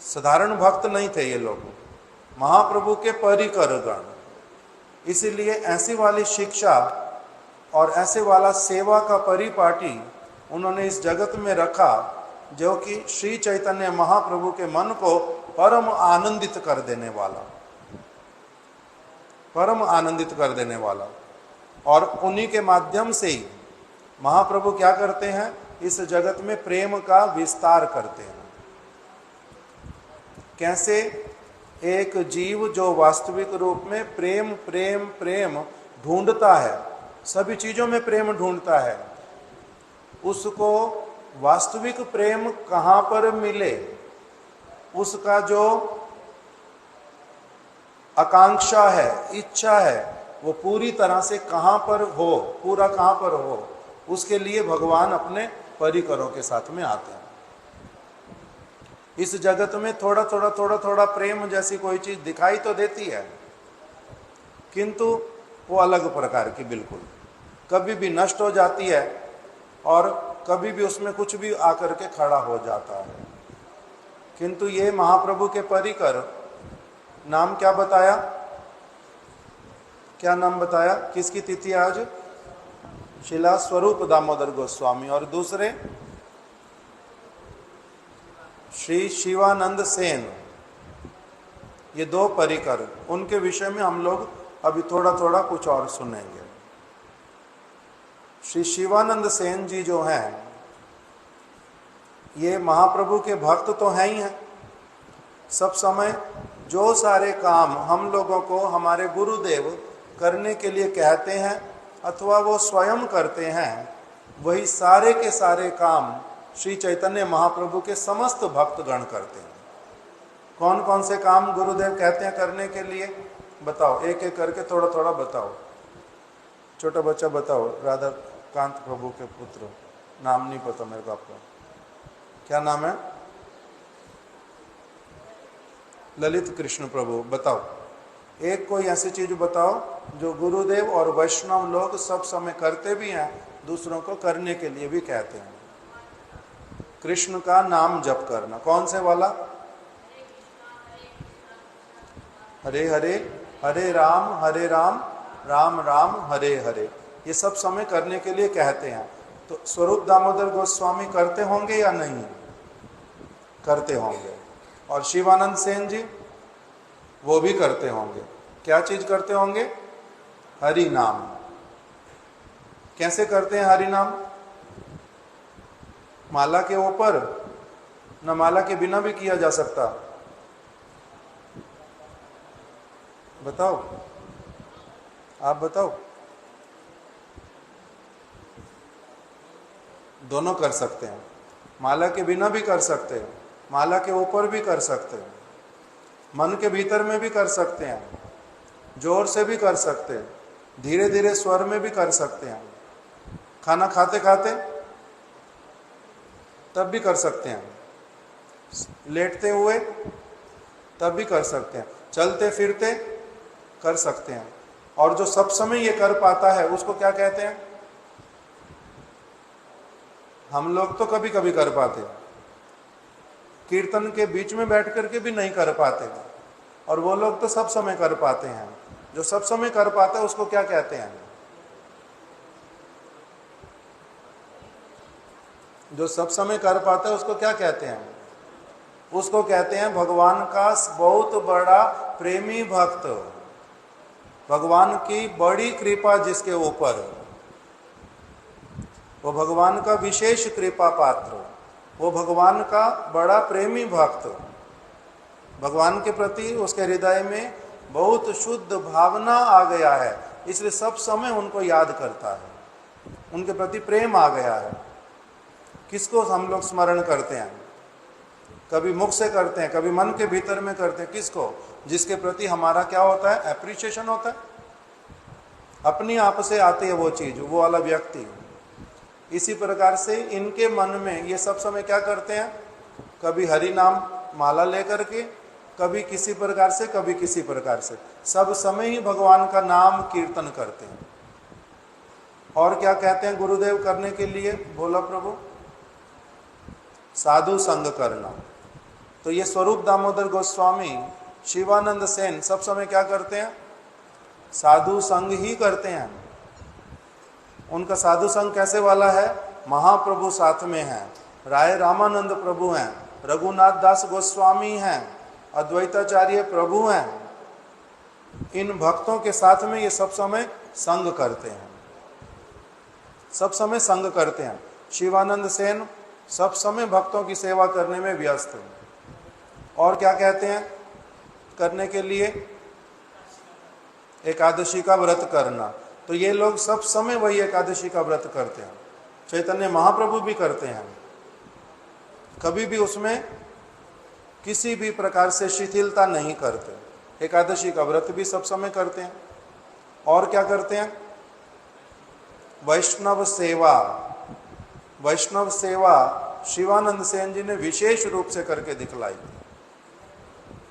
साधारण भक्त नहीं थे ये लोग, महाप्रभु के परिकर गण। इसीलिए ऐसी वाली शिक्षा और ऐसे वाला सेवा का परिपाटी उन्होंने इस जगत में रखा, जो कि श्री चैतन्य महाप्रभु के मन को परम आनंदित कर देने वाला, परम आनंदित कर देने वाला। और उन्हीं के माध्यम से ही महाप्रभु क्या करते हैं? इस जगत में प्रेम का विस्तार करते हैं। कैसे? एक जीव जो वास्तविक रूप में प्रेम प्रेम प्रेम ढूंढता है, सभी चीजों में प्रेम ढूंढता है, उसको वास्तविक प्रेम कहां पर मिले, उसका जो आकांक्षा है, इच्छा है, वो पूरी तरह से कहां पर हो, पूरा कहां पर हो, उसके लिए भगवान अपने परिकरों के साथ में आते हैं। इस जगत में थोड़ा थोड़ा थोड़ा थोड़ा प्रेम जैसी कोई चीज दिखाई तो देती है, किंतु वो अलग प्रकार की, बिल्कुल कभी भी नष्ट हो जाती है और कभी भी उसमें कुछ भी आकर के खड़ा हो जाता है। किंतु ये महाप्रभु के परिकर, नाम क्या बताया? क्या नाम बताया? किसकी तिथि आज? शिला स्वरूप दामोदर गोस्वामी। और दूसरे श्री शिवानंद सेन। ये दो परिकर, उनके विषय में हम लोग अभी थोड़ा थोड़ा कुछ और सुनेंगे। श्री शिवानंद सेन जी जो हैं, ये महाप्रभु के भक्त तो हैं ही हैं। सब समय जो सारे काम हम लोगों को हमारे गुरुदेव करने के लिए कहते हैं अथवा वो स्वयं करते हैं, वही सारे के सारे काम श्री चैतन्य महाप्रभु के समस्त भक्तगण करते हैं। कौन कौन से काम गुरुदेव कहते हैं करने के लिए? बताओ, एक एक करके थोड़ा थोड़ा बताओ। छोटा बच्चा बताओ। राधा कांत प्रभु के पुत्र, नाम नहीं पता मेरे को आपका, क्या नाम है? ललित कृष्ण प्रभु। बताओ, एक कोई ऐसी चीज बताओ जो गुरुदेव और वैष्णव लोग सब समय करते भी हैं, दूसरों को करने के लिए भी कहते हैं। कृष्ण का नाम जप करना। कौन से वाला? हरे हरे, हरे राम राम राम हरे हरे। ये सब समय करने के लिए कहते हैं। तो स्वरूप दामोदर गोस्वामी करते होंगे या नहीं? करते होंगे। और शिवानंद सेन जी, वो भी करते होंगे। क्या चीज करते होंगे? हरि नाम। कैसे करते हैं हरि नाम? माला के ऊपर न माला के बिना भी किया जा सकता? बताओ, आप बताओ। दोनों कर सकते हैं, माला के बिना भी कर सकते हैं, माला के ऊपर भी कर सकते हैं, मन के भीतर में भी कर सकते हैं, जोर से भी कर सकते हैं, धीरे धीरे स्वर में भी कर सकते हैं, खाना खाते खाते तब भी कर सकते हैं, लेटते हुए तब भी कर सकते हैं, चलते फिरते कर सकते हैं। और जो सब समय ये कर पाता है उसको क्या कहते हैं? हम लोग तो कभी कभी कर पाते, कीर्तन के बीच में बैठ करके भी नहीं कर पाते, और वो लोग तो सब समय कर पाते हैं। जो सब समय कर पाता है उसको क्या कहते हैं? जो सब समय कर पाता है उसको क्या कहते हैं? उसको कहते हैं भगवान का बहुत बड़ा प्रेमी भक्त, भगवान की बड़ी कृपा जिसके ऊपर, वो भगवान का विशेष कृपा पात्र, वो भगवान का बड़ा प्रेमी भक्त, भगवान के प्रति उसके हृदय में बहुत शुद्ध भावना आ गया है, इसलिए सब समय उनको याद करता है, उनके प्रति प्रेम आ गया है। किसको हम लोग स्मरण करते हैं? कभी मुख से करते हैं, कभी मन के भीतर में करते हैं। किसको? जिसके प्रति हमारा क्या होता है? एप्रिसिएशन होता है, अपनी आप से आती है वो चीज, वो वाला व्यक्ति। इसी प्रकार से इनके मन में ये सब समय क्या करते हैं? कभी हरि नाम माला लेकर के, कभी किसी प्रकार से, कभी किसी प्रकार से, सब समय ही भगवान का नाम कीर्तन करते हैं। और क्या कहते हैं गुरुदेव करने के लिए? बोला प्रभु, साधु संग करना। तो ये स्वरूप दामोदर गोस्वामी, शिवानंद सेन सब समय क्या करते हैं? साधु संग ही करते हैं। उनका साधु संग कैसे वाला है? महाप्रभु साथ में हैं, राय रामानंद प्रभु हैं, रघुनाथ दास गोस्वामी हैं, अद्वैताचार्य प्रभु हैं। इन भक्तों के साथ में ये सब समय संग करते हैं, सब समय संग करते हैं। शिवानंद सेन सब समय भक्तों की सेवा करने में व्यस्त हैं। और क्या कहते हैं करने के लिए? एकादशी का व्रत करना। तो ये लोग सब समय वही एकादशी का व्रत करते हैं। चैतन्य महाप्रभु भी करते हैं, कभी भी उसमें किसी भी प्रकार से शिथिलता नहीं करते। एकादशी का व्रत भी सब समय करते हैं। और क्या करते हैं? वैष्णव सेवा। वैष्णव सेवा शिवानंद सेन जी ने विशेष रूप से करके दिखलाई,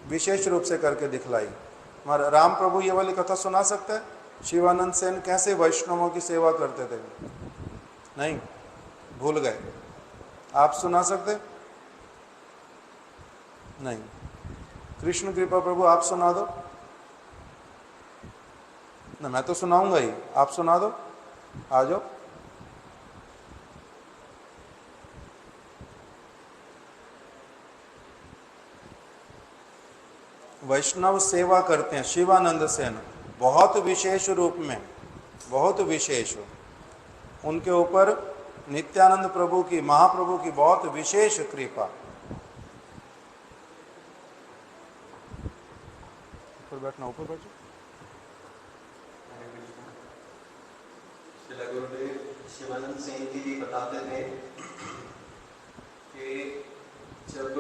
विशेष रूप से करके दिखलाई। हमारा राम प्रभु ये वाली कथा सुना सकते हैं? शिवानंद सेन कैसे वैष्णवों की सेवा करते थे? नहीं, भूल गए। आप सुना सकते? नहीं। कृष्ण कृपा प्रभु आप सुना दो ना, मैं तो सुनाऊंगा ही, आप सुना दो, आ जाओ। वैष्णव सेवा करते हैं शिवानंद सेन, बहुत विशेष रूप में, बहुत विशेष। उनके ऊपर नित्यानंद प्रभु की, महाप्रभु की बहुत विशेष कृपा। ऊपर बैठना, ऊपर बैठो। गुरुदेव शिवानंद सेन जी बताते थे कि जब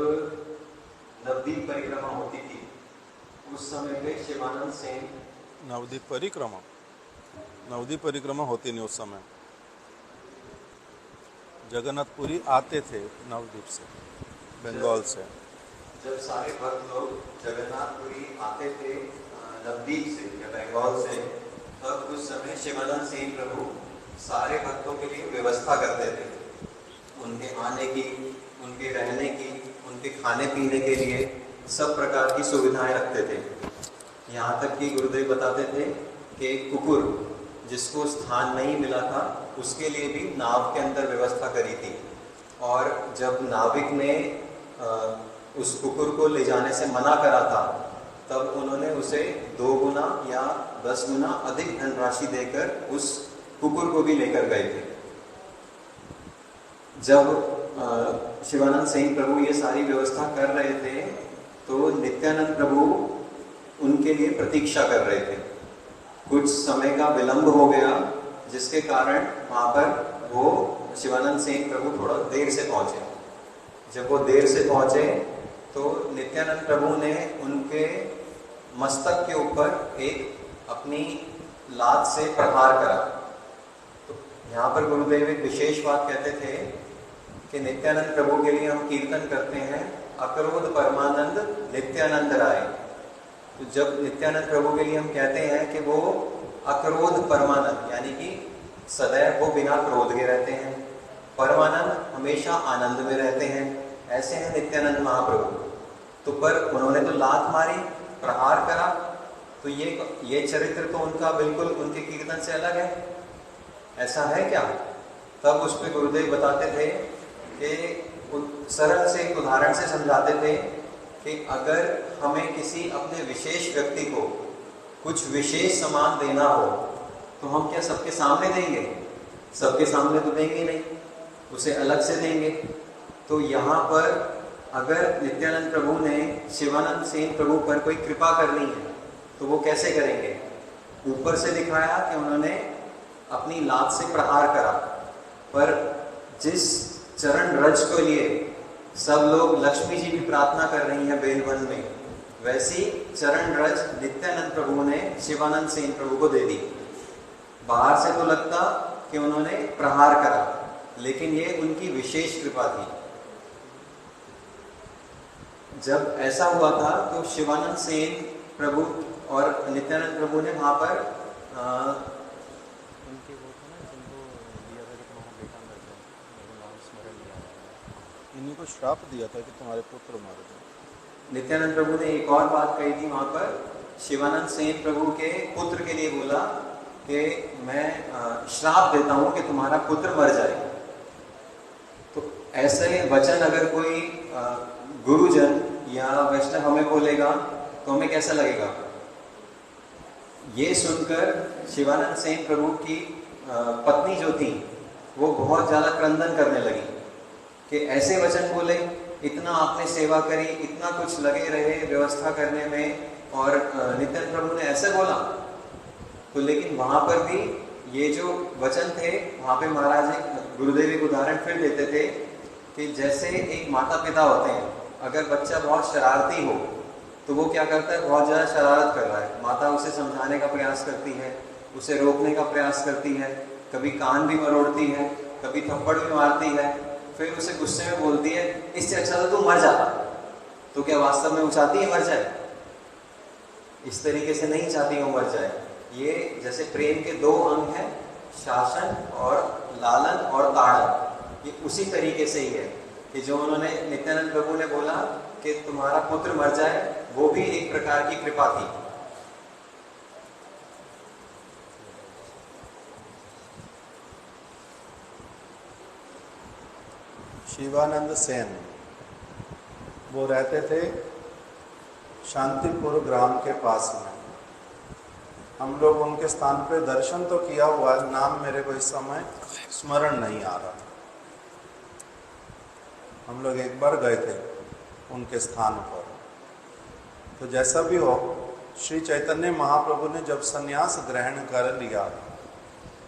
नवदीप परिक्रमा होती थी उस समय पे शिवानंद सेन, नवदीप परिक्रमा, नवदीप परिक्रमा होती नहीं उस समय, जगन्नाथपुरी आते थे नवदीप से, बंगाल से। जब सारे भक्त लोग जगन्नाथपुरी आते थे नवदीप से या बंगाल से, तब उस समय शिवानंद सेन प्रभु सारे भक्तों के लिए व्यवस्था करते थे, उनके आने की, उनके रहने की, उनके खाने पीने के लिए सब प्रकार की सुविधाएं रखते थे। यहाँ तक कि गुरुदेव बताते थे कि कुकुर जिसको स्थान नहीं मिला था उसके लिए भी नाव के अंदर व्यवस्था करी थी। और जब नाविक ने उस कुकुर को ले जाने से मना करा था, तब उन्होंने उसे 2 गुना या 10 गुना अधिक धनराशि देकर उस कुकुर को भी लेकर गए थे। जब शिवानंद सेन प्रभु ये सारी व्यवस्था कर रहे थे तो नित्यानंद प्रभु उनके लिए प्रतीक्षा कर रहे थे। कुछ समय का विलंब हो गया जिसके कारण वहाँ पर वो शिवानंद सेन प्रभु थोड़ा देर से पहुँचे। जब वो देर से पहुँचे तो नित्यानंद प्रभु ने उनके मस्तक के ऊपर एक अपनी लात से प्रहार करा। तो यहाँ पर गुरुदेव एक विशेष बात कहते थे कि नित्यानंद प्रभु के लिए हम कीर्तन करते हैं अक्रोध परमानंद नित्यानंद राय। तो जब नित्यानंद प्रभु के लिए हम कहते हैं कि वो अक्रोध परमानंद यानी कि सदैव वो बिना क्रोध के रहते हैं, परमानंद हमेशा आनंद में रहते हैं, ऐसे हैं नित्यानंद महाप्रभु। तो पर उन्होंने तो लात मारी, प्रहार करा, तो ये चरित्र तो उनका बिल्कुल उनके कीर्तन से अलग है। ऐसा है क्या? तब उस पर गुरुदेव बताते थे कि सरल से एक उदाहरण से समझाते थे कि अगर हमें किसी अपने विशेष व्यक्ति को कुछ विशेष सामान देना हो तो हम क्या सबके सामने देंगे? सबके सामने तो देंगे नहीं, उसे अलग से देंगे। तो यहाँ पर अगर नित्यानंद प्रभु ने शिवानंद सेन प्रभु पर कोई कृपा करनी है तो वो कैसे करेंगे? ऊपर से दिखाया कि उन्होंने अपनी लात से प्रहार करा, पर जिस चरण रज के लिए सब लोग लक्ष्मी जी भी प्रार्थना कर रही हैं बेलवन में, वैसी चरण रज नित्यानंद प्रभु ने शिवानंद सेन प्रभु को दे दी। बाहर से तो लगता कि उन्होंने प्रहार करा, लेकिन ये उनकी विशेष कृपा थी। जब ऐसा हुआ था तो शिवानंद सेन प्रभु और नित्यानंद प्रभु ने वहां पर उनके वो थे ना जिनको दिया था कि तुम्हारा बेटा मर जाए, नाम स्मरण नहीं आ रहा, इन्हीं को श्राप दिया था कि तुम्हारे पुत्र मर जाए। नित्यानंद प्रभु ने एक और बात कही थी वहां पर, शिवानंद सेन प्रभु के पुत्र के लिए बोला कि मैं श्राप देता हूं कि तुम्हारा पुत्र मर जाए। तो ऐसे वचन अगर कोई गुरुजन या वैष्णव हमें बोलेगा तो हमें कैसा लगेगा? ये सुनकर शिवानंद सेन प्रभु की पत्नी जो थी वो बहुत ज्यादा क्रंदन करने लगी कि ऐसे वचन बोले, इतना आपने सेवा करी, इतना कुछ लगे रहे व्यवस्था करने में, और नित्यानंद प्रभु ने ऐसे बोला। तो लेकिन वहां पर भी ये जो वचन थे वहां पे महाराज गुरुदेव एक उदाहरण फिर देते थे कि जैसे एक माता पिता होते हैं, अगर बच्चा बहुत शरारती हो तो वो क्या करता है, बहुत ज़्यादा शरारत कर रहा है, माता उसे समझाने का प्रयास करती है, उसे रोकने का प्रयास करती है, कभी कान भी मरोड़ती है, कभी थप्पड़ भी मारती है, फिर उसे गुस्से में बोलती है इससे अच्छा तो तू मर जाता। तो क्या वास्तव में वो चाहती है मर जाए? इस तरीके से नहीं चाहती वो मर जाए। ये जैसे प्रेम के दो अंग हैं, शासन और लालन और ताड़न, ये उसी तरीके से ही है कि जो उन्होंने नित्यानंद प्रभु ने बोला कि तुम्हारा पुत्र मर जाए, वो भी एक प्रकार की कृपा थी। शिवानंद सेन वो रहते थे शांतिपुर ग्राम के पास में। हम लोग उनके स्थान पे दर्शन तो किया हुआ, नाम मेरे को इस समय स्मरण नहीं आ रहा। हम लोग एक बार गए थे उनके स्थान पर। तो जैसा भी हो, श्री चैतन्य महाप्रभु ने जब संन्यास ग्रहण कर लिया,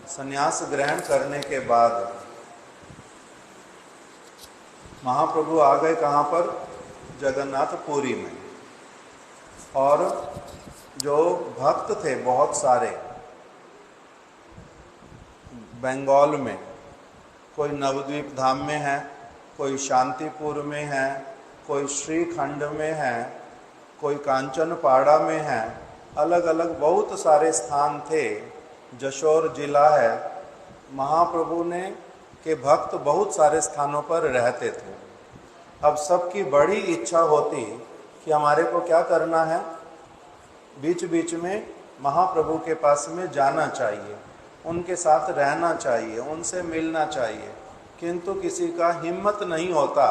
संन्यास ग्रहण करने के बाद महाप्रभु आ गए कहाँ पर? जगन्नाथपुरी में। और जो भक्त थे बहुत सारे बंगाल में, कोई नवद्वीप धाम में है, कोई शांतिपुर में है, कोई श्रीखंड में है, कोई कांचनपाड़ा में है, अलग अलग बहुत सारे स्थान थे। जशोर जिला है। महाप्रभु ने के भक्त बहुत सारे स्थानों पर रहते थे। अब सबकी बड़ी इच्छा होती कि हमारे को क्या करना है, बीच बीच में महाप्रभु के पास में जाना चाहिए, उनके साथ रहना चाहिए, उनसे मिलना चाहिए, किंतु किसी का हिम्मत नहीं होता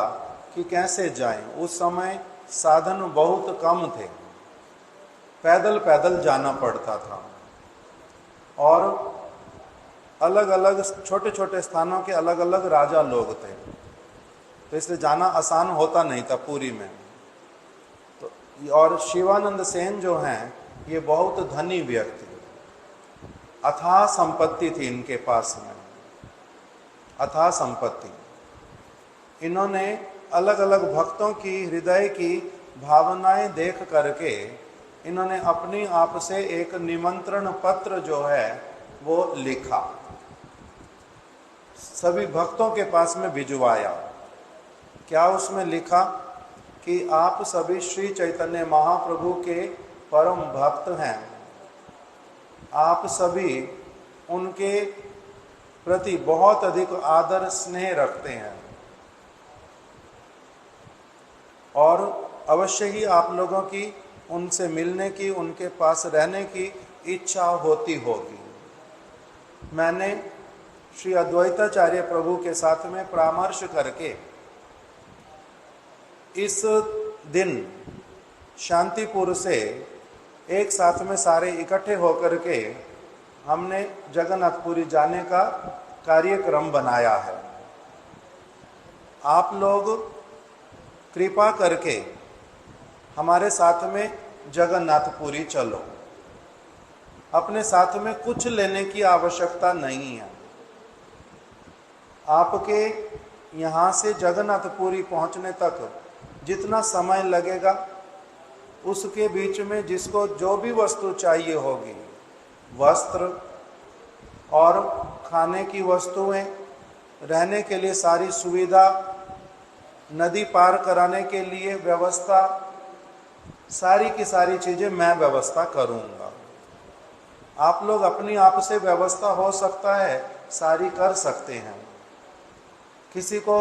कि कैसे जाएं। उस समय साधन बहुत कम थे, पैदल पैदल जाना पड़ता था। और अलग अलग छोटे छोटे स्थानों के अलग अलग राजा लोग थे। तो इसलिए जाना आसान होता नहीं था पुरी में। तो और शिवानंद सेन जो हैं ये बहुत धनी व्यक्ति, अथाह संपत्ति थी इनके पास में, अथाह संपत्ति। इन्होंने अलग अलग भक्तों की हृदय की भावनाएं देख करके इन्होंने अपनी आप से एक निमंत्रण पत्र जो है वो लिखा, सभी भक्तों के पास में भिजवाया। क्या उसमें लिखा कि आप सभी श्री चैतन्य महाप्रभु के परम भक्त हैं, आप सभी उनके प्रति बहुत अधिक आदर स्नेह रखते हैं और अवश्य ही आप लोगों की उनसे मिलने की, उनके पास रहने की इच्छा होती होगी। मैंने श्री अद्वैताचार्य प्रभु के साथ में परामर्श करके इस दिन शांतिपुर से एक साथ में सारे इकट्ठे होकर के हमने जगन्नाथपुरी जाने का कार्यक्रम बनाया है। आप लोग कृपा करके हमारे साथ में जगन्नाथपुरी चलो। अपने साथ में कुछ लेने की आवश्यकता नहीं है। आपके यहाँ से जगन्नाथपुरी पहुँचने तक जितना समय लगेगा उसके बीच में जिसको जो भी वस्तु चाहिए होगी, वस्त्र और खाने की वस्तुएं, रहने के लिए सारी सुविधा, नदी पार कराने के लिए व्यवस्था, सारी की सारी चीजें मैं व्यवस्था करूंगा। आप लोग अपनी आप से व्यवस्था हो सकता है सारी कर सकते हैं। किसी को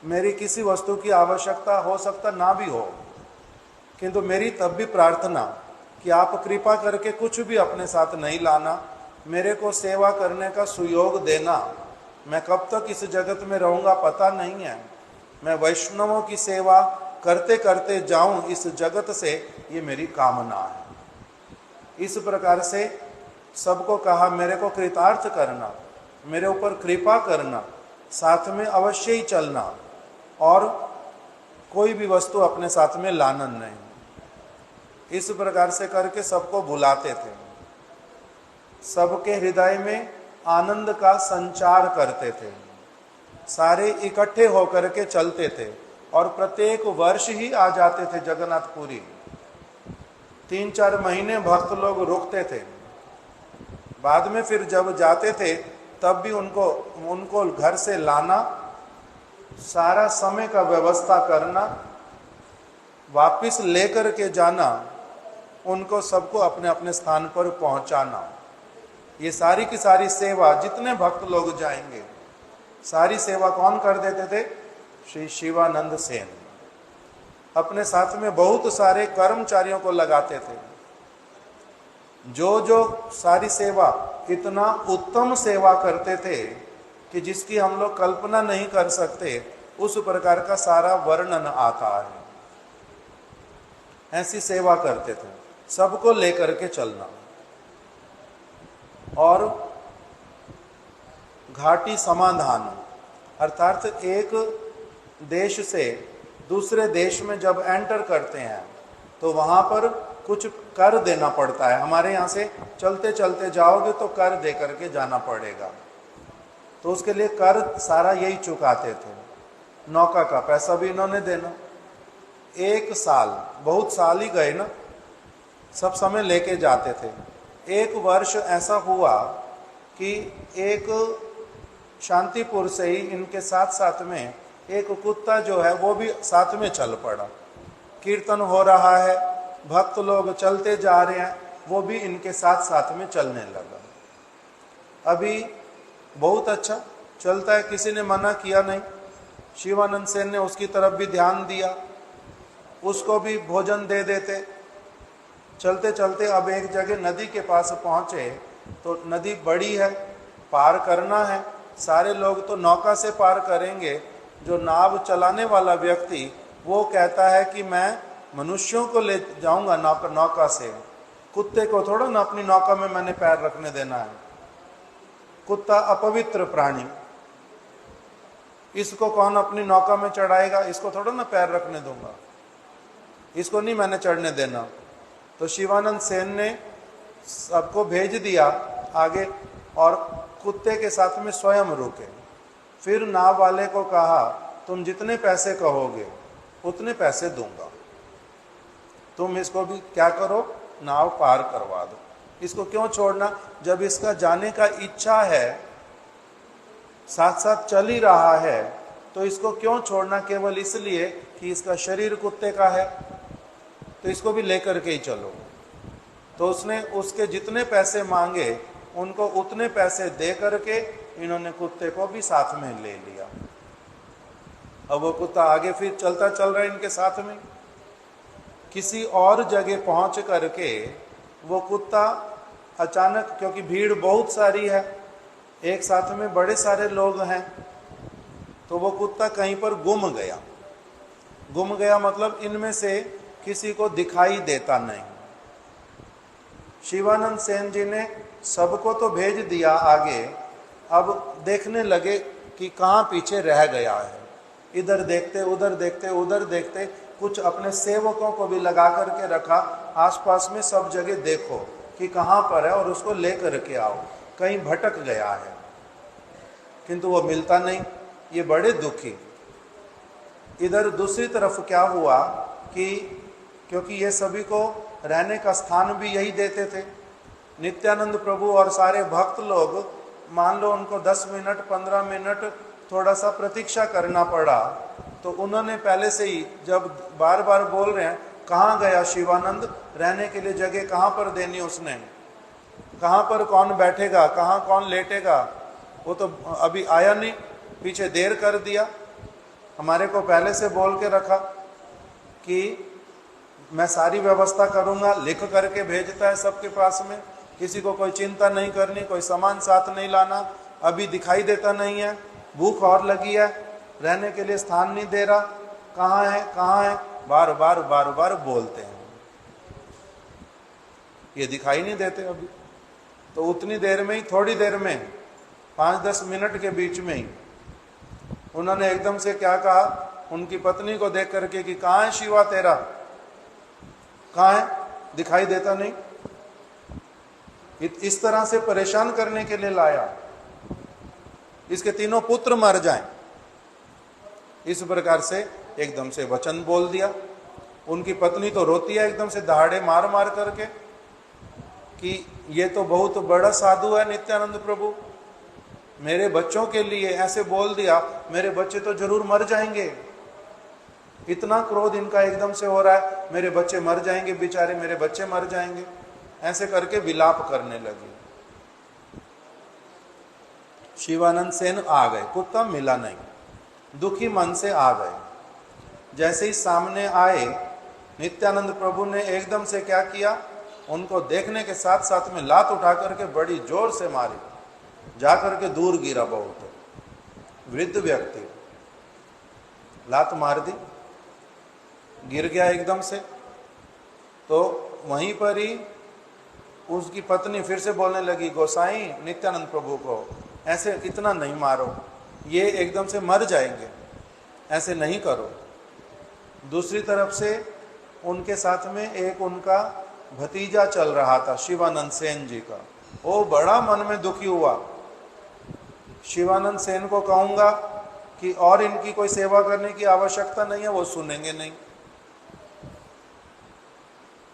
मेरी किसी वस्तु की आवश्यकता हो सकता ना भी हो, किंतु मेरी तब भी प्रार्थना कि आप कृपा करके कुछ भी अपने साथ नहीं लाना, मेरे को सेवा करने का सुयोग देना। मैं कब तक इस जगत में रहूँगा पता नहीं है, मैं वैष्णवों की सेवा करते करते जाऊं इस जगत से, ये मेरी कामना है। इस प्रकार से सबको कहा मेरे को कृतार्थ करना, मेरे ऊपर कृपा करना, साथ में अवश्य ही चलना और कोई भी वस्तु अपने साथ में लाना नहीं। इस प्रकार से करके सबको बुलाते थे, सबके हृदय में आनंद का संचार करते थे, सारे इकट्ठे होकर के चलते थे और प्रत्येक वर्ष ही आ जाते थे जगन्नाथपुरी। 3-4 महीने भक्त लोग रुकते थे, बाद में फिर जब जाते थे तब भी उनको घर से लाना, सारा समय का व्यवस्था करना, वापस लेकर के जाना, उनको सबको अपने अपने स्थान पर पहुंचाना, ये सारी की सारी सेवा जितने भक्त लोग जाएंगे सारी सेवा कौन कर देते थे? श्री शिवानंद सेन अपने साथ में बहुत सारे कर्मचारियों को लगाते थे। जो सारी सेवा इतना उत्तम सेवा करते थे कि जिसकी हम लोग कल्पना नहीं कर सकते, उस प्रकार का सारा वर्णन आता है। ऐसी सेवा करते थे, सबको लेकर के चलना। और घाटी समाधान अर्थात एक देश से दूसरे देश में जब एंटर करते हैं तो वहां पर कुछ कर देना पड़ता है। हमारे यहाँ से चलते चलते जाओगे तो कर दे करके जाना पड़ेगा, तो उसके लिए कर सारा यही चुकाते थे। नौका का पैसा भी इन्होंने देना। 1 साल, बहुत साल ही गए ना, सब समय लेके जाते थे। 1 वर्ष ऐसा हुआ कि एक शांतिपुर से ही इनके साथ साथ में एक कुत्ता जो है वो भी साथ में चल पड़ा। कीर्तन हो रहा है, भक्त लोग चलते जा रहे हैं, वो भी इनके साथ साथ में चलने लगा। अभी बहुत अच्छा चलता है, किसी ने मना किया नहीं। शिवानंद सेन ने उसकी तरफ भी ध्यान दिया, उसको भी भोजन दे देते। चलते चलते अब एक जगह नदी के पास पहुंचे तो नदी बड़ी है, पार करना है। सारे लोग तो नौका से पार करेंगे, जो नाव चलाने वाला व्यक्ति वो कहता है कि मैं मनुष्यों को ले जाऊंगा नौका से, कुत्ते को थोड़ा ना अपनी नौका में मैंने पैर रखने देना है। कुत्ता अपवित्र प्राणी, इसको कौन अपनी नौका में चढ़ाएगा, इसको थोड़ा ना पैर रखने दूंगा, इसको नहीं मैंने चढ़ने देना। तो शिवानंद सेन ने सबको भेज दिया आगे और कुत्ते के साथ में स्वयं रुके। फिर नाव वाले को कहा तुम जितने पैसे कहोगे उतने पैसे दूंगा, तुम इसको भी क्या करो, नाव पार करवा दो। इसको क्यों छोड़ना, जब इसका जाने का इच्छा है, साथ साथ चल ही रहा है, तो इसको क्यों छोड़ना केवल इसलिए कि इसका शरीर कुत्ते का है, तो इसको भी लेकर के ही चलो। तो उसने उसके जितने पैसे मांगे उनको उतने पैसे दे करके इन्होंने कुत्ते को भी साथ में ले लिया। अब वो कुत्ता आगे फिर चलता चल रहा है इनके साथ में। किसी और जगह पहुंच करके वो कुत्ता अचानक, क्योंकि भीड़ बहुत सारी है, एक साथ में बड़े सारे लोग हैं, तो वो कुत्ता कहीं पर गुम गया। गुम गया मतलब इनमें से किसी को दिखाई देता नहीं। शिवानंद सेन जी ने सबको तो भेज दिया आगे, अब देखने लगे कि कहाँ पीछे रह गया है। इधर देखते उधर देखते उधर देखते, कुछ अपने सेवकों को भी लगा करके रखा, आसपास में सब जगह देखो कि कहाँ पर है और उसको ले करके आओ, कहीं भटक गया है। किंतु वो मिलता नहीं, ये बड़े दुखी। इधर दूसरी तरफ क्या हुआ कि क्योंकि ये सभी को रहने का स्थान भी यही देते थे, नित्यानंद प्रभु और सारे भक्त लोग, मान लो उनको 10 मिनट 15 मिनट थोड़ा सा प्रतीक्षा करना पड़ा, तो उन्होंने पहले से ही जब बार बार बोल रहे हैं कहाँ गया शिवानंद, रहने के लिए जगह कहाँ पर देनी उसने, कहाँ पर कौन बैठेगा, कहाँ कौन लेटेगा, वो तो अभी आया नहीं, पीछे देर कर दिया। हमारे को पहले से बोल के रखा कि मैं सारी व्यवस्था करूंगा, लिख करके भेजता है सबके पास में, किसी को कोई चिंता नहीं करनी, कोई सामान साथ नहीं लाना, अभी दिखाई देता नहीं है, भूख और लगी है, रहने के लिए स्थान नहीं दे रहा, कहाँ है कहाँ है, बार बार बोलते हैं, ये दिखाई नहीं देते अभी। तो उतनी देर में ही, थोड़ी देर में 5-10 मिनट के बीच में ही उन्होंने एकदम से क्या कहा, उनकी पत्नी को देख करके कि कहाँ है शिवा तेरा, कहाँ है, दिखाई देता नहीं। इस तरह से परेशान करने के लिए लाया, इसके तीनों पुत्र मर जाएं, इस प्रकार से एकदम से वचन बोल दिया। उनकी पत्नी तो रोती है एकदम से दहाड़े मार मार करके कि ये तो बहुत बड़ा साधु है नित्यानंद प्रभु, मेरे बच्चों के लिए ऐसे बोल दिया, मेरे बच्चे तो जरूर मर जाएंगे। इतना क्रोध इनका एकदम से हो रहा है, मेरे बच्चे मर जाएंगे बेचारे, मेरे बच्चे मर जाएंगे, ऐसे करके विलाप करने लगे। शिवानंद सेन आ गए, कुत्ता मिला नहीं, दुखी मन से आ गए। जैसे ही सामने आए, नित्यानंद प्रभु ने एकदम से क्या किया, उनको देखने के साथ साथ में लात उठा करके बड़ी जोर से मारी, जाकर के दूर गिरा। बहुत वृद्ध व्यक्ति, लात मार दी, गिर गया एकदम से। तो वहीं पर ही उसकी पत्नी फिर से बोलने लगी, गोसाई नित्यानंद प्रभु को ऐसे इतना नहीं मारो, ये एकदम से मर जाएंगे, ऐसे नहीं करो। दूसरी तरफ से उनके साथ में एक उनका भतीजा चल रहा था शिवानंद सेन जी का, वो बड़ा मन में दुखी हुआ। शिवानंद सेन को कहूंगा कि और इनकी कोई सेवा करने की आवश्यकता नहीं है, वो सुनेंगे नहीं।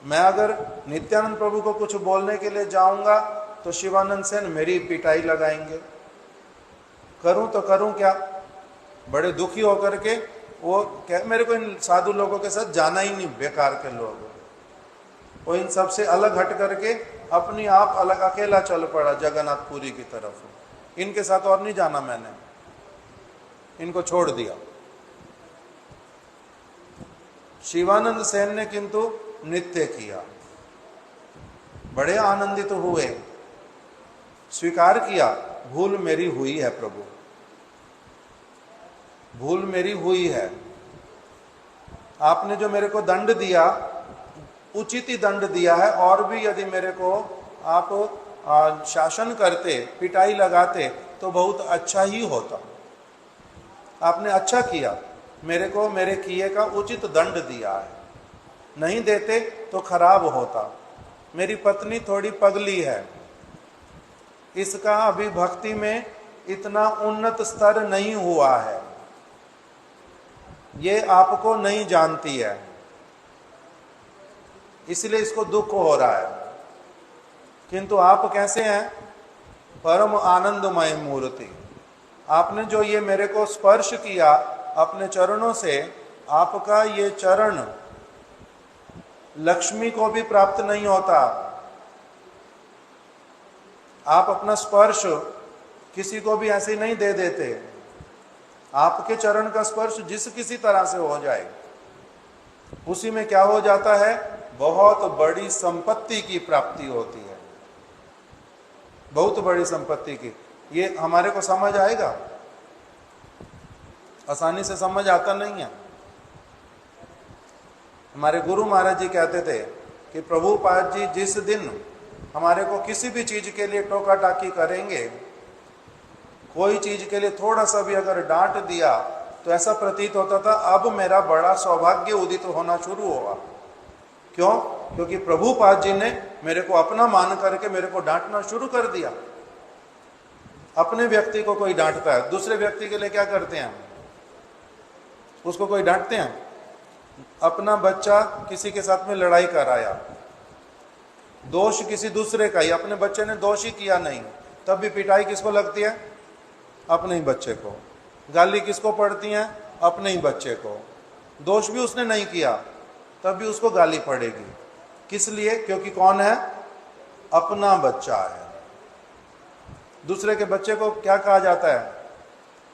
मैं अगर नित्यानंद प्रभु को कुछ बोलने के लिए जाऊंगा तो शिवानंद सेन मेरी पिटाई लगाएंगे, करूं तो करूं क्या। बड़े दुखी होकर के वो क्या, मेरे को इन साधु लोगों के साथ जाना ही नहीं, बेकार के लोग। वो इन सब से अलग हट करके अपनी आप अलग अकेला चल पड़ा जगन्नाथपुरी की तरफ। इनके साथ और नहीं जाना, मैंने इनको छोड़ दिया। शिवानंद सेन ने किंतु नृत्य किया, बड़े आनंदित हुए, स्वीकार किया, भूल मेरी हुई है प्रभु, भूल मेरी हुई है, आपने जो मेरे को दंड दिया उचित ही दंड दिया है, और भी यदि मेरे को आप शासन करते, पिटाई लगाते तो बहुत अच्छा ही होता। आपने अच्छा किया, मेरे को मेरे किए का उचित दंड दिया है, नहीं देते तो खराब होता। मेरी पत्नी थोड़ी पगली है, इसका अभी भक्ति में इतना उन्नत स्तर नहीं हुआ है, ये आपको नहीं जानती है, इसलिए इसको दुख हो रहा है। किंतु आप कैसे हैं? परम आनंदमय मूर्ति। आपने जो ये मेरे को स्पर्श किया अपने चरणों से, आपका ये चरण लक्ष्मी को भी प्राप्त नहीं होता। आप अपना स्पर्श किसी को भी ऐसे नहीं दे देते। आपके चरण का स्पर्श जिस किसी तरह से हो जाए, उसी में क्या हो जाता है? बहुत बड़ी संपत्ति की प्राप्ति होती है, बहुत बड़ी संपत्ति की। ये हमारे को समझ आएगा? आसानी से समझ आता नहीं है। हमारे गुरु महाराज जी कहते थे कि प्रभुपाद जी जिस दिन हमारे को किसी भी चीज के लिए टोका टाकी करेंगे, कोई चीज के लिए थोड़ा सा भी अगर डांट दिया तो ऐसा प्रतीत होता था अब मेरा बड़ा सौभाग्य उदित होना शुरू हुआ। क्यों? क्योंकि प्रभुपाद जी ने मेरे को अपना मान करके मेरे को डांटना शुरू कर दिया। अपने व्यक्ति को कोई डांटता है, दूसरे व्यक्ति के लिए क्या करते हैं? उसको कोई डांटते हैं? अपना बच्चा किसी के साथ में लड़ाई कराया, दोष किसी दूसरे का ही, अपने बच्चे ने दोष ही किया नहीं, तब भी पिटाई किसको लगती है? अपने ही बच्चे को। गाली किसको पड़ती है? अपने ही बच्चे को। दोष भी उसने नहीं किया तब भी उसको गाली पड़ेगी। किस लिए? क्योंकि कौन है? अपना बच्चा है। दूसरे के बच्चे को क्या कहा जाता है?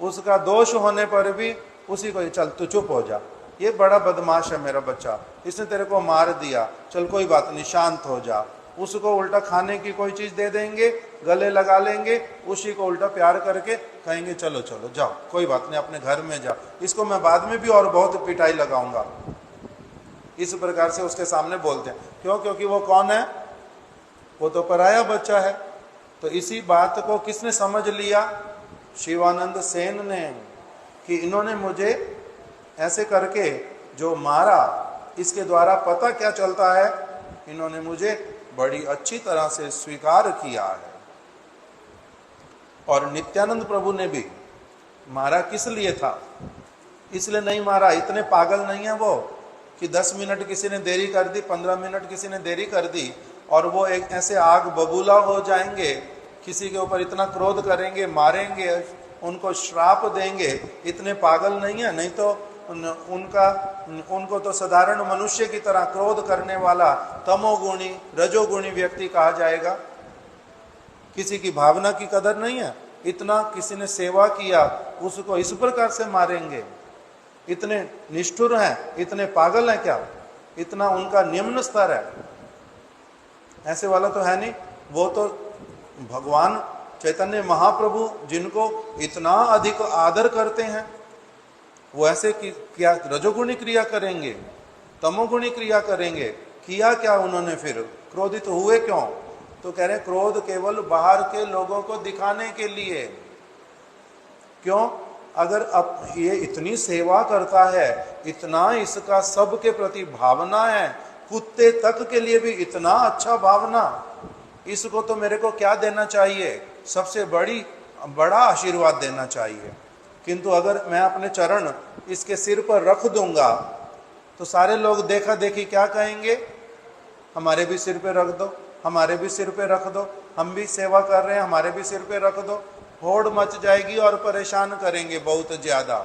उसका दोष होने पर भी उसी को, चल तू चुप हो जा, ये बड़ा बदमाश है मेरा बच्चा, इसने तेरे को मार दिया, चल कोई बात नहीं शांत हो जा। उसको उल्टा खाने की कोई चीज दे देंगे, गले लगा लेंगे, उसी को उल्टा प्यार करके कहेंगे चलो चलो जाओ, कोई बात नहीं अपने घर में जाओ, इसको मैं बाद में भी और बहुत पिटाई लगाऊंगा। इस प्रकार से उसके सामने बोलते हैं। क्यों? क्योंकि वो कौन है? वो तो पराया बच्चा है। तो इसी बात को किसने समझ लिया? शिवानंद सेन ने, कि इन्होंने मुझे ऐसे करके जो मारा, इसके द्वारा पता क्या चलता है? इन्होंने मुझे बड़ी अच्छी तरह से स्वीकार किया है। और नित्यानंद प्रभु ने भी मारा किस लिए था? इसलिए नहीं मारा, इतने पागल नहीं है वो कि 10 मिनट किसी ने देरी कर दी, 15 मिनट किसी ने देरी कर दी और वो एक ऐसे आग बबूला हो जाएंगे, किसी के ऊपर इतना क्रोध करेंगे, मारेंगे, उनको श्राप देंगे। इतने पागल नहीं है। नहीं तो उनको तो साधारण मनुष्य की तरह क्रोध करने वाला तमोगुणी रजोगुणी व्यक्ति कहा जाएगा। किसी की भावना की कदर नहीं है। इतना किसी ने सेवा किया उसको इस प्रकार से मारेंगे? इतने निष्ठुर हैं, इतने पागल हैं क्या? इतना उनका निम्न स्तर है? ऐसे वाला तो है नहीं। वो तो भगवान चैतन्य महाप्रभु जिनको इतना अधिक आदर करते हैं, वो ऐसे क्या रजोगुणी क्रिया करेंगे, तमोगुणी क्रिया करेंगे? किया क्या उन्होंने? फिर क्रोधित हुए क्यों? तो कह रहे क्रोध केवल बाहर के लोगों को दिखाने के लिए। क्यों? अगर अब ये इतनी सेवा करता है, इतना इसका सबके प्रति भावना है, कुत्ते तक के लिए भी इतना अच्छा भावना, इसको तो मेरे को क्या देना चाहिए? सबसे बड़ा आशीर्वाद देना चाहिए। किंतु अगर मैं अपने चरण इसके सिर पर रख दूंगा तो सारे लोग देखा देखी क्या कहेंगे? हमारे भी सिर पे रख दो, हमारे भी सिर पे रख दो, हम भी सेवा कर रहे हैं, हमारे भी सिर पे रख दो। होड़ मच जाएगी और परेशान करेंगे बहुत ज्यादा।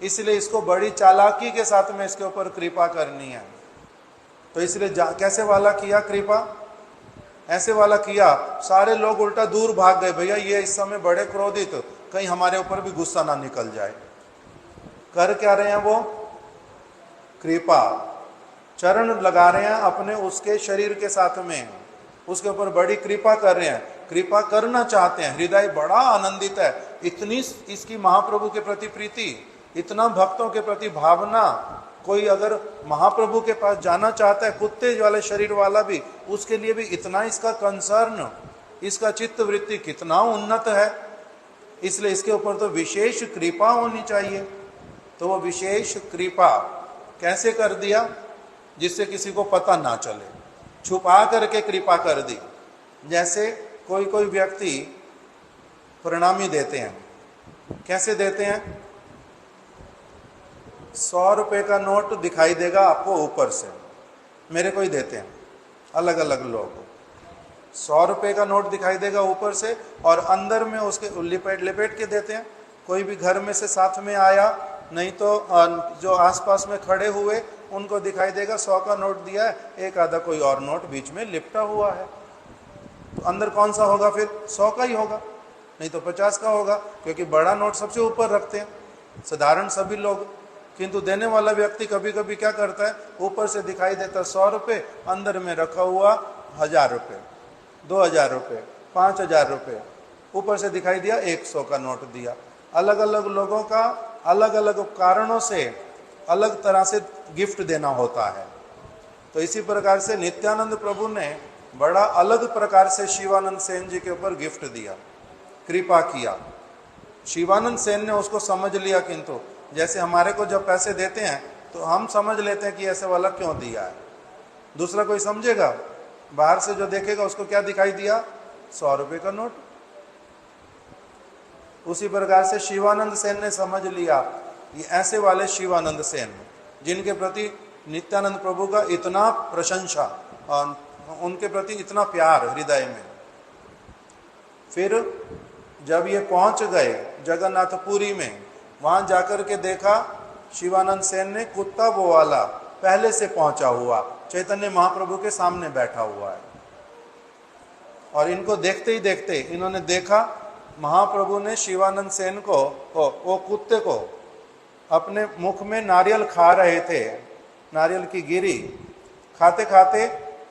इसलिए इसको बड़ी चालाकी के साथ में इसके ऊपर कृपा करनी है। तो इसलिए कैसे वाला किया कृपा? ऐसे वाला किया, सारे लोग उल्टा दूर भाग गए। भैया ये इस समय बड़े क्रोधित, कहीं हमारे ऊपर भी गुस्सा ना निकल जाए। कर क्या रहे हैं वो? कृपा। चरण लगा रहे हैं अपने उसके शरीर के साथ में, उसके ऊपर बड़ी कृपा कर रहे हैं, कृपा करना चाहते हैं। हृदय बड़ा आनंदित है। इतनी इसकी महाप्रभु के प्रति प्रीति, इतना भक्तों के प्रति भावना। कोई अगर महाप्रभु के पास जाना चाहता है, कुत्ते वाले शरीर वाला भी, उसके लिए भी इतना इसका कंसर्न, इसका चित्त वृत्ति कितना उन्नत है। इसलिए इसके ऊपर तो विशेष कृपा होनी चाहिए। तो वो विशेष कृपा कैसे कर दिया? जिससे किसी को पता ना चले, छुपा करके कृपा कर दी। जैसे कोई कोई व्यक्ति प्रणामी देते हैं, कैसे देते हैं? 100 रुपए का नोट दिखाई देगा आपको ऊपर से, मेरे को ही देते हैं अलग अलग लोग। 100 रुपए का नोट दिखाई देगा ऊपर से और अंदर में उसके लिपेट लिपेट के देते हैं। कोई भी घर में से साथ में आया, नहीं तो जो आसपास में खड़े हुए उनको दिखाई देगा 100 का नोट दिया है, एक आधा कोई और नोट बीच में लिपटा हुआ है। तो अंदर कौन सा होगा? फिर 100 का ही होगा, नहीं तो 50 का होगा, क्योंकि बड़ा नोट सबसे ऊपर रखते हैं साधारण सभी लोग। किंतु देने वाला व्यक्ति कभी कभी क्या करता है, ऊपर से दिखाई देता 100 रुपये, अंदर में रखा हुआ 1000 रुपये, 2000 रुपये, 5000 रुपये, ऊपर से दिखाई दिया 100 का नोट दिया। अलग अलग लोगों का अलग अलग कारणों से अलग तरह से गिफ्ट देना होता है। तो इसी प्रकार से नित्यानंद प्रभु ने बड़ा अलग प्रकार से शिवानंद सेन जी के ऊपर गिफ्ट दिया, कृपा किया। शिवानंद सेन ने उसको समझ लिया, किंतु जैसे हमारे को जब पैसे देते हैं तो हम समझ लेते हैं कि ऐसे वाला क्यों दिया है। दूसरा कोई समझेगा, बाहर से जो देखेगा उसको क्या दिखाई दिया? 100 रुपये का नोट। उसी प्रकार से शिवानंद सेन ने समझ लिया, ये ऐसे वाले शिवानंद सेन जिनके प्रति नित्यानंद प्रभु का इतना प्रशंसा और उनके प्रति इतना प्यार हृदय में। फिर जब ये पहुंच गए जगन्नाथपुरी में, वहां जाकर के देखा शिवानंद सेन ने कुत्ता बोवाला पहले से पहुंचा हुआ चैतन्य महाप्रभु के सामने बैठा हुआ है। और इनको देखते ही देखते इन्होंने देखा महाप्रभु ने शिवानंद सेन को वो कुत्ते को अपने मुख में नारियल खा रहे थे, नारियल की गिरी खाते खाते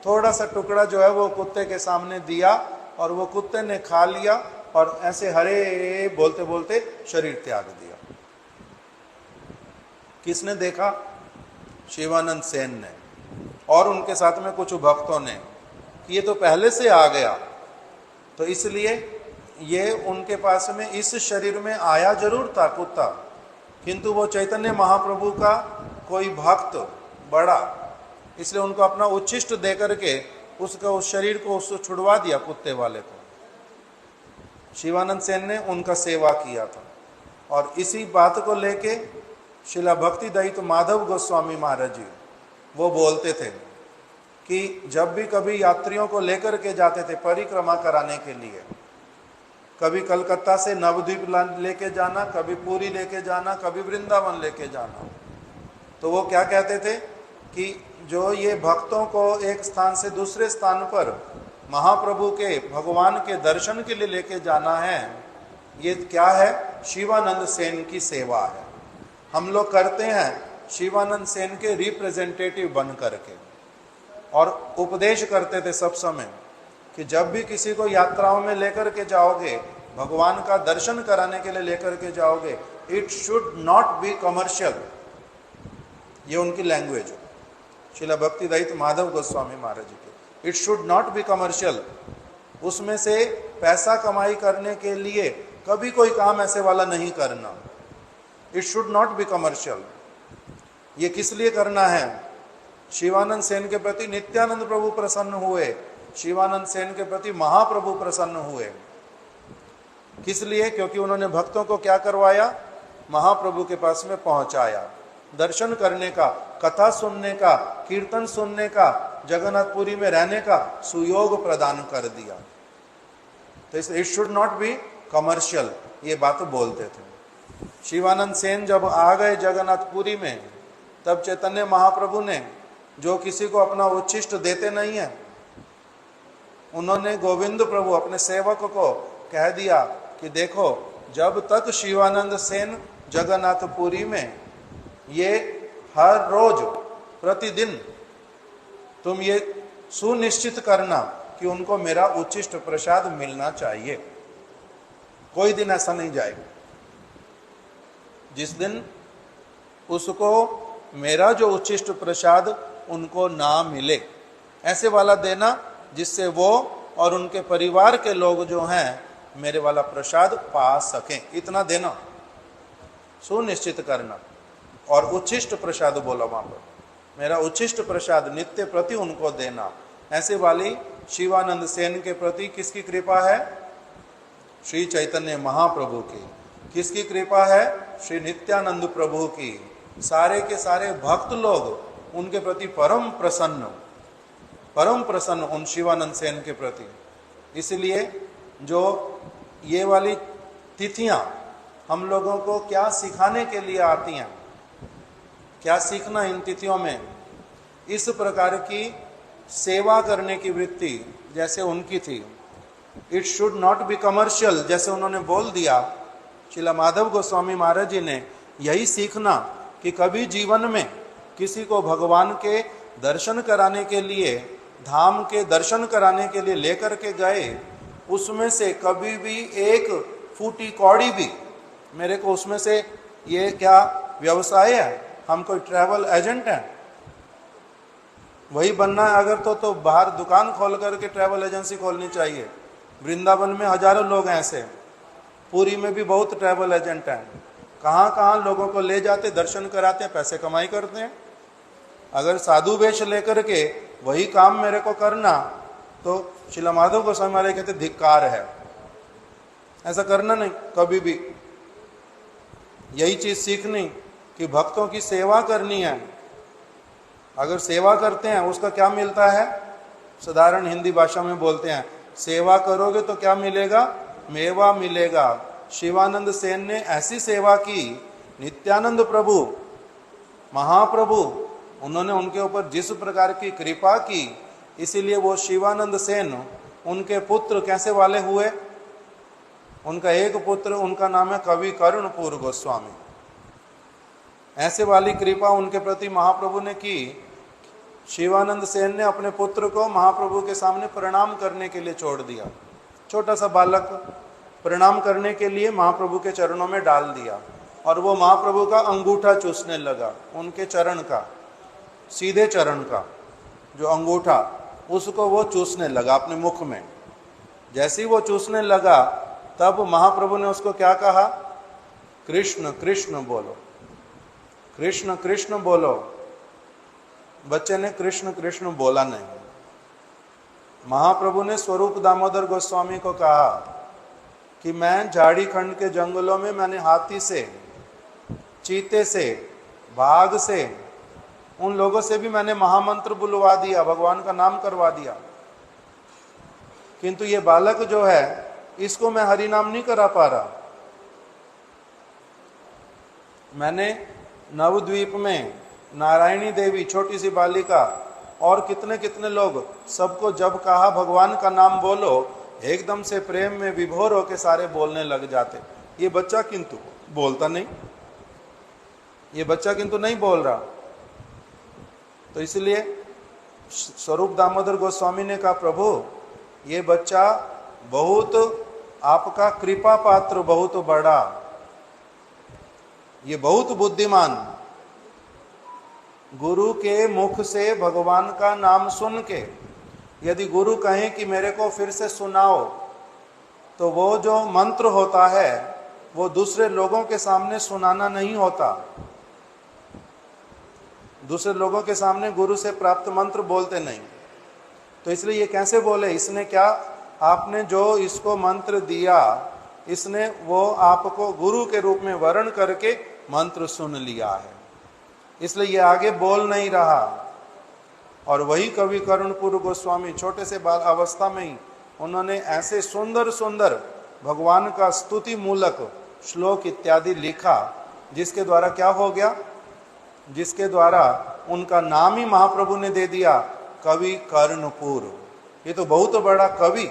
थोड़ा सा टुकड़ा जो है वो कुत्ते के सामने दिया और वो कुत्ते ने खा लिया और ऐसे हरे बोलते बोलते शरीर त्याग दिया। किसने देखा? शिवानंद सेन ने और उनके साथ में कुछ भक्तों ने कि ये तो पहले से आ गया, तो इसलिए ये उनके पास में इस शरीर में आया जरूर था कुत्ता, किंतु वो चैतन्य महाप्रभु का कोई भक्त बड़ा, इसलिए उनको अपना उच्छिष्ट दे करके उसका उस शरीर को उससे छुड़वा दिया कुत्ते वाले को। शिवानंद सेन ने उनका सेवा किया था। और इसी बात को लेके शिला भक्ति दयित माधव गोस्वामी महाराज जी वो बोलते थे कि जब भी कभी यात्रियों को लेकर के जाते थे परिक्रमा कराने के लिए, कभी कलकत्ता से नवद्वीप लेके जाना, कभी पुरी लेके जाना, कभी वृंदावन लेके जाना, तो वो क्या कहते थे कि जो ये भक्तों को एक स्थान से दूसरे स्थान पर महाप्रभु के भगवान के दर्शन के लिए लेके जाना है, ये क्या है? शिवानंद सेन की सेवा है। हम लोग करते हैं शिवानंद सेन के रिप्रेजेंटेटिव बन करके, और उपदेश करते थे सब समय कि जब भी किसी को यात्राओं में लेकर के जाओगे, भगवान का दर्शन कराने के लिए लेकर के जाओगे, it should not be commercial. ये उनकी लैंग्वेज है शिला भक्ति दयित माधव गोस्वामी महाराज जी की। It should not be commercial. उसमें से पैसा कमाई करने के लिए कभी कोई काम ऐसे वाला नहीं करना। It should not be commercial. ये किस लिए करना है? शिवानंद सेन के प्रति नित्यानंद प्रभु प्रसन्न हुए, शिवानंद सेन के प्रति महाप्रभु प्रसन्न हुए। किस लिए? क्योंकि उन्होंने भक्तों को क्या करवाया? महाप्रभु के पास में पहुंचाया, दर्शन करने का, कथा सुनने का, कीर्तन सुनने का, जगन्नाथपुरी में रहने का सुयोग प्रदान कर दिया। तो इसलिए it should not be commercial, ये बात बोलते थे। शिवानंद सेन जब आ गए जगन्नाथपुरी में, तब चैतन्य महाप्रभु ने, जो किसी को अपना उच्छिष्ट देते नहीं है, उन्होंने गोविंद प्रभु अपने सेवक को कह दिया कि देखो, जब तक शिवानंद सेन जगन्नाथपुरी में, ये हर रोज प्रतिदिन तुम ये सुनिश्चित करना कि उनको मेरा उच्छिष्ट प्रसाद मिलना चाहिए। कोई दिन ऐसा नहीं जाएगा जिस दिन उसको मेरा जो उच्छिष्ट प्रसाद उनको ना मिले। ऐसे वाला देना जिससे वो और उनके परिवार के लोग जो हैं मेरे वाला प्रसाद पा सकें, इतना देना, सुनिश्चित करना। और उच्छिष्ट प्रसाद बोला वहां पर, मेरा उच्छिष्ट प्रसाद नित्य प्रति उनको देना। ऐसे वाली शिवानंद सेन के प्रति किसकी कृपा है? श्री चैतन्य महाप्रभु की। किसकी कृपा है? श्री नित्यानंद प्रभु की। सारे के सारे भक्त लोग उनके प्रति परम प्रसन्न उन शिवानंद सेन के प्रति। इसलिए जो ये वाली तिथियां हम लोगों को क्या सिखाने के लिए आती हैं, क्या सीखना इन तिथियों में? इस प्रकार की सेवा करने की वृत्ति जैसे उनकी थी। It should not be commercial, जैसे उन्होंने बोल दिया श्रीला माधव गोस्वामी महाराज जी ने, यही सीखना कि कभी जीवन में किसी को भगवान के दर्शन कराने के लिए, धाम के दर्शन कराने के लिए लेकर के गए, उसमें से कभी भी एक फूटी कौड़ी भी मेरे को उसमें से, ये क्या व्यवसाय है, हम कोई ट्रैवल एजेंट हैं, वही बनना है अगर तो बाहर दुकान खोल करके ट्रैवल एजेंसी खोलनी चाहिए। वृंदावन में हजारों लोग हैं ऐसे, पुरी में भी बहुत ट्रैवल एजेंट हैं, कहाँ कहाँ लोगों को ले जाते, दर्शन कराते हैं, पैसे कमाई करते हैं। अगर साधु वेश लेकर के वही काम मेरे को करना, तो श्रीला माधव गोस्वामी महाराज कहते धिक्कार है, ऐसा करना नहीं कभी भी। यही चीज सीखनी कि भक्तों की सेवा करनी है। अगर सेवा करते हैं उसका क्या मिलता है? साधारण हिंदी भाषा में बोलते हैं, सेवा करोगे तो क्या मिलेगा? मेवा मिलेगा। शिवानंद सेन ने ऐसी सेवा की, नित्यानंद प्रभु महाप्रभु, उन्होंने उनके ऊपर जिस प्रकार की कृपा की, इसीलिए वो शिवानंद सेन, उनके पुत्र कैसे वाले हुए? उनका एक पुत्र, उनका नाम है कवि कर्णपुर गोस्वामी। ऐसे वाली कृपा उनके प्रति महाप्रभु ने की। शिवानंद सेन ने अपने पुत्र को महाप्रभु के सामने प्रणाम करने के लिए छोड़ दिया। छोटा सा बालक प्रणाम करने के लिए महाप्रभु के चरणों में डाल दिया, और वो महाप्रभु का अंगूठा चूसने लगा, उनके चरण का, सीधे चरण का जो अंगूठा, उसको वो चूसने लगा अपने मुख में। जैसे ही वो चूसने लगा, तब महाप्रभु ने उसको क्या कहा? कृष्ण कृष्ण बोलो, कृष्ण कृष्ण बोलो। बच्चे ने कृष्ण कृष्ण बोला नहीं। महाप्रभु ने स्वरूप दामोदर गोस्वामी को कहा कि मैं झाड़ीखंड के जंगलों में मैंने हाथी से, चीते से, बाघ से, उन लोगों से भी मैंने महामंत्र बुलवा दिया, भगवान का नाम करवा दिया, किंतु ये बालक जो है, इसको मैं हरि नाम नहीं करा पा रहा। मैंने नवद्वीप में नारायणी देवी, छोटी सी बालिका, और कितने कितने लोग, सबको जब कहा भगवान का नाम बोलो, एकदम से प्रेम में विभोर होकर सारे बोलने लग जाते। ये बच्चा किंतु बोलता नहीं, ये बच्चा किंतु नहीं बोल रहा। तो इसलिए स्वरूप दामोदर गोस्वामी ने कहा, प्रभु ये बच्चा बहुत आपका कृपा पात्र, बहुत बड़ा, ये बहुत बुद्धिमान, गुरु के मुख से भगवान का नाम सुन के, यदि गुरु कहें कि मेरे को फिर से सुनाओ, तो वो जो मंत्र होता है वो दूसरे लोगों के सामने सुनाना नहीं होता। दूसरे लोगों के सामने गुरु से प्राप्त मंत्र बोलते नहीं। तो इसलिए ये कैसे बोले? इसने क्या, आपने जो इसको मंत्र दिया, इसने वो आपको गुरु के रूप में वर्ण करके मंत्र सुन लिया है, इसलिए ये आगे बोल नहीं रहा। और वही कवि कर्णपुर गोस्वामी छोटे से बाल अवस्था में ही उन्होंने ऐसे सुंदर सुंदर भगवान का स्तुति मूलक श्लोक इत्यादि लिखा, जिसके द्वारा क्या हो गया? जिसके द्वारा उनका नाम ही महाप्रभु ने दे दिया, कवि कर्णपुर। ये तो बहुत बड़ा कवि,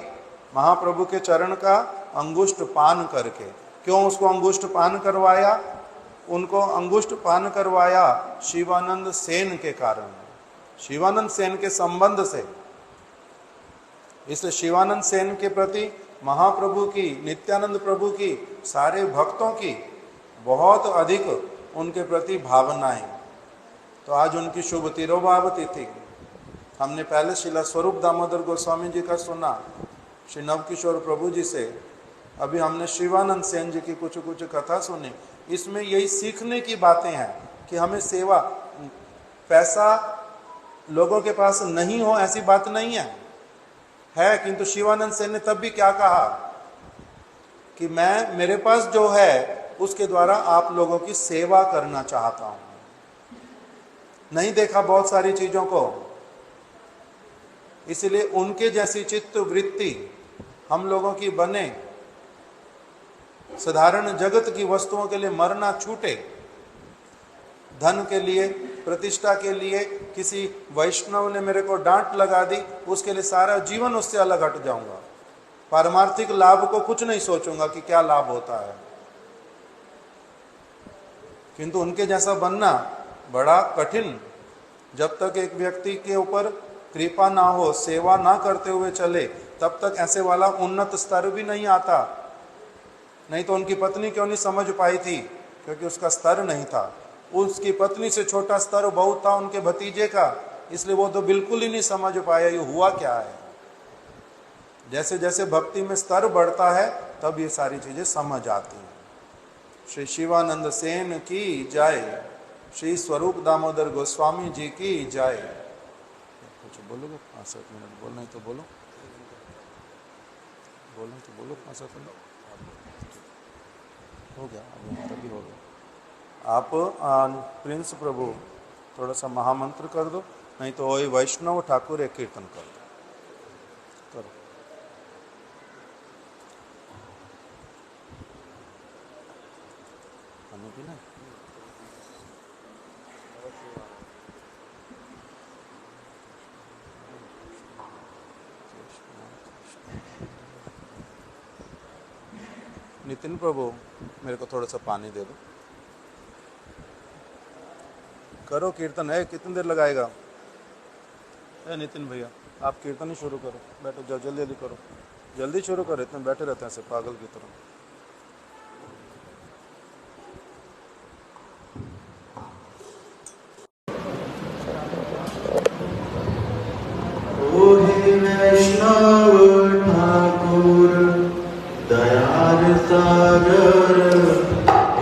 महाप्रभु के चरण का अंगुष्ठ पान करके। क्यों उसको अंगुष्ठ पान करवाया? उनको अंगुष्ठ पान करवाया शिवानंद सेन के कारण, शिवानंद सेन के संबंध से। इसलिए शिवानंद सेन के प्रति महाप्रभु की, नित्यानंद प्रभु की, सारे भक्तों की बहुत अधिक उनके प्रति भावनाएं। तो आज उनकी शुभ तिरोभाव तिथि। हमने पहले श्रीला स्वरूप दामोदर गोस्वामी जी का सुना, श्री नवकिशोर प्रभु जी से अभी हमने शिवानंद सेन जी की कुछ कुछ कथा सुनी, इसमें यही सीखने की बातें हैं कि हमें सेवा, पैसा लोगों के पास नहीं हो ऐसी बात नहीं है। किंतु शिवानंद सेन ने तब भी क्या कहा कि मैं, मेरे पास जो है उसके द्वारा आप लोगों की सेवा करना चाहता हूं। नहीं देखा बहुत सारी चीजों को, इसलिए उनके जैसी चित्त वृत्ति हम लोगों की बने, साधारण जगत की वस्तुओं के लिए मरना छूटे, धन के लिए, प्रतिष्ठा के लिए। किसी वैष्णव ने मेरे को डांट लगा दी, उसके लिए सारा जीवन उससे अलग हट जाऊंगा, पारमार्थिक लाभ को कुछ नहीं सोचूंगा कि क्या लाभ होता है। किंतु उनके जैसा बनना बड़ा कठिन। जब तक एक व्यक्ति के ऊपर कृपा ना हो, सेवा ना करते हुए चले, तब तक ऐसे वाला उन्नत स्तर भी नहीं आता। नहीं तो उनकी पत्नी क्यों नहीं समझ पाई थी? क्योंकि उसका स्तर नहीं था। उसकी पत्नी से छोटा स्तर बहुत था उनके भतीजे का, इसलिए वो तो बिल्कुल ही नहीं समझ पाया ये हुआ क्या है। जैसे जैसे भक्ति में स्तर बढ़ता है तब ये सारी चीजें समझ आती हैं। श्री शिवानंद सेन की जय, श्री स्वरूप दामोदर गोस्वामी जी की जय। कुछ बोलोगे? 5-7 मिनट बोलना है तो बोलो, बोलना है तो बोलो। 5-7 मिनट हो गया, अब हमारा भी हो गया। आप प्रिंस प्रभु थोड़ा सा महामंत्र कर दो, नहीं तो वही वैष्णव ठाकुर एक कीर्तन कर दो। करो। खाने पीना नितिन प्रभु मेरे को थोड़ा सा पानी दे दो। करो कीर्तन है, कितनी देर लगाएगा? नितिन भैया आप कीर्तन ही शुरू करो, बैठो, जल्दी जल्दी करो, जल्दी शुरू करो, इतने बैठे रहते हैं ऐसे पागल की तरह। ओ हे वैष्णव ठाकुर दयार सागर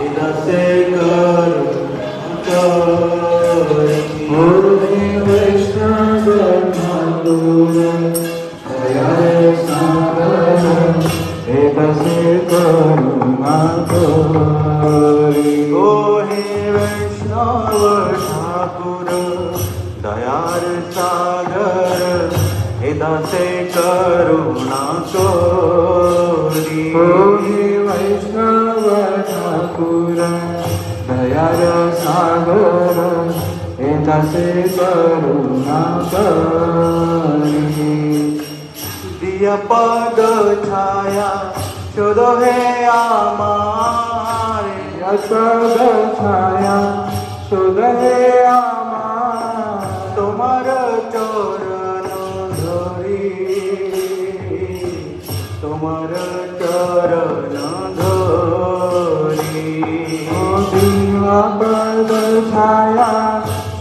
इनसे कर वैष्णव ठाकुर दयार सागर इनसे करुणा करी। ओ हे वैष्णव ठाकुर दयार सागर इनसे करुणा करी। ओ हे वैष्णव ठाकुर दयार सागर इनसे करुणा करी। दिया पद छाया शोध है आमारे, पद छाया शोध है आमार, तुम्हार चरण धरी, तुम्हार चरण धरी। दिया पद छाया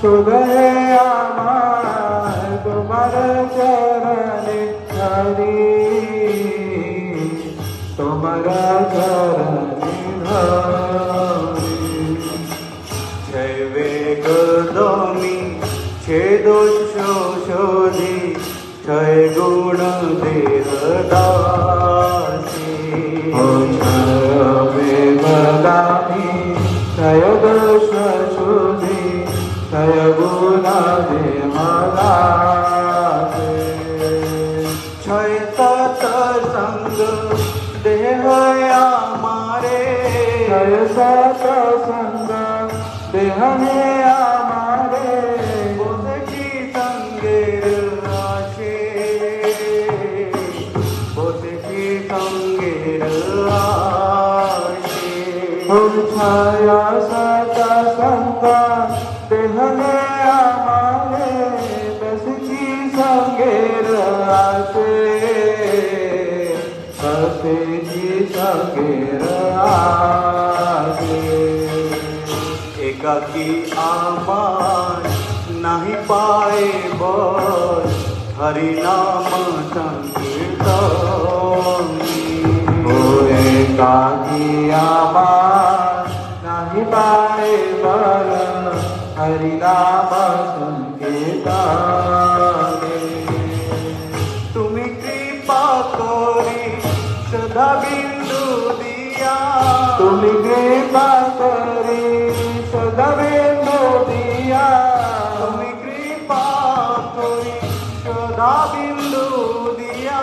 शोध है आमार, तुम्हार चरण धरी, तुम्हारा चरण धरी। जय वेग दोमी छेदोषोधि, जय गुण देहदासी। जय वेगदामी जय दोष शोधि, जय गुण देहदासी। जय सत्संग देह हमारे, जय सत्संग देह हमारे, बोधकी संगेर आशे, बोधकी संगेर आशे। छाया सत्संग देह हमारे, बसकी संगेर आशे, बसकी संगेर आशे। एकाकी आमान नहीं पाए बस, हरि नाम संकीर्तन। एकाकी आमार नाही पाए बल हरिनाम संकेताने तुम्ही कृपा करी सदा बिंदू दिया तुम्ही कृपा करी सदा बिंदू दिया तुम्ही कृपा करी सदा बिंदू दिया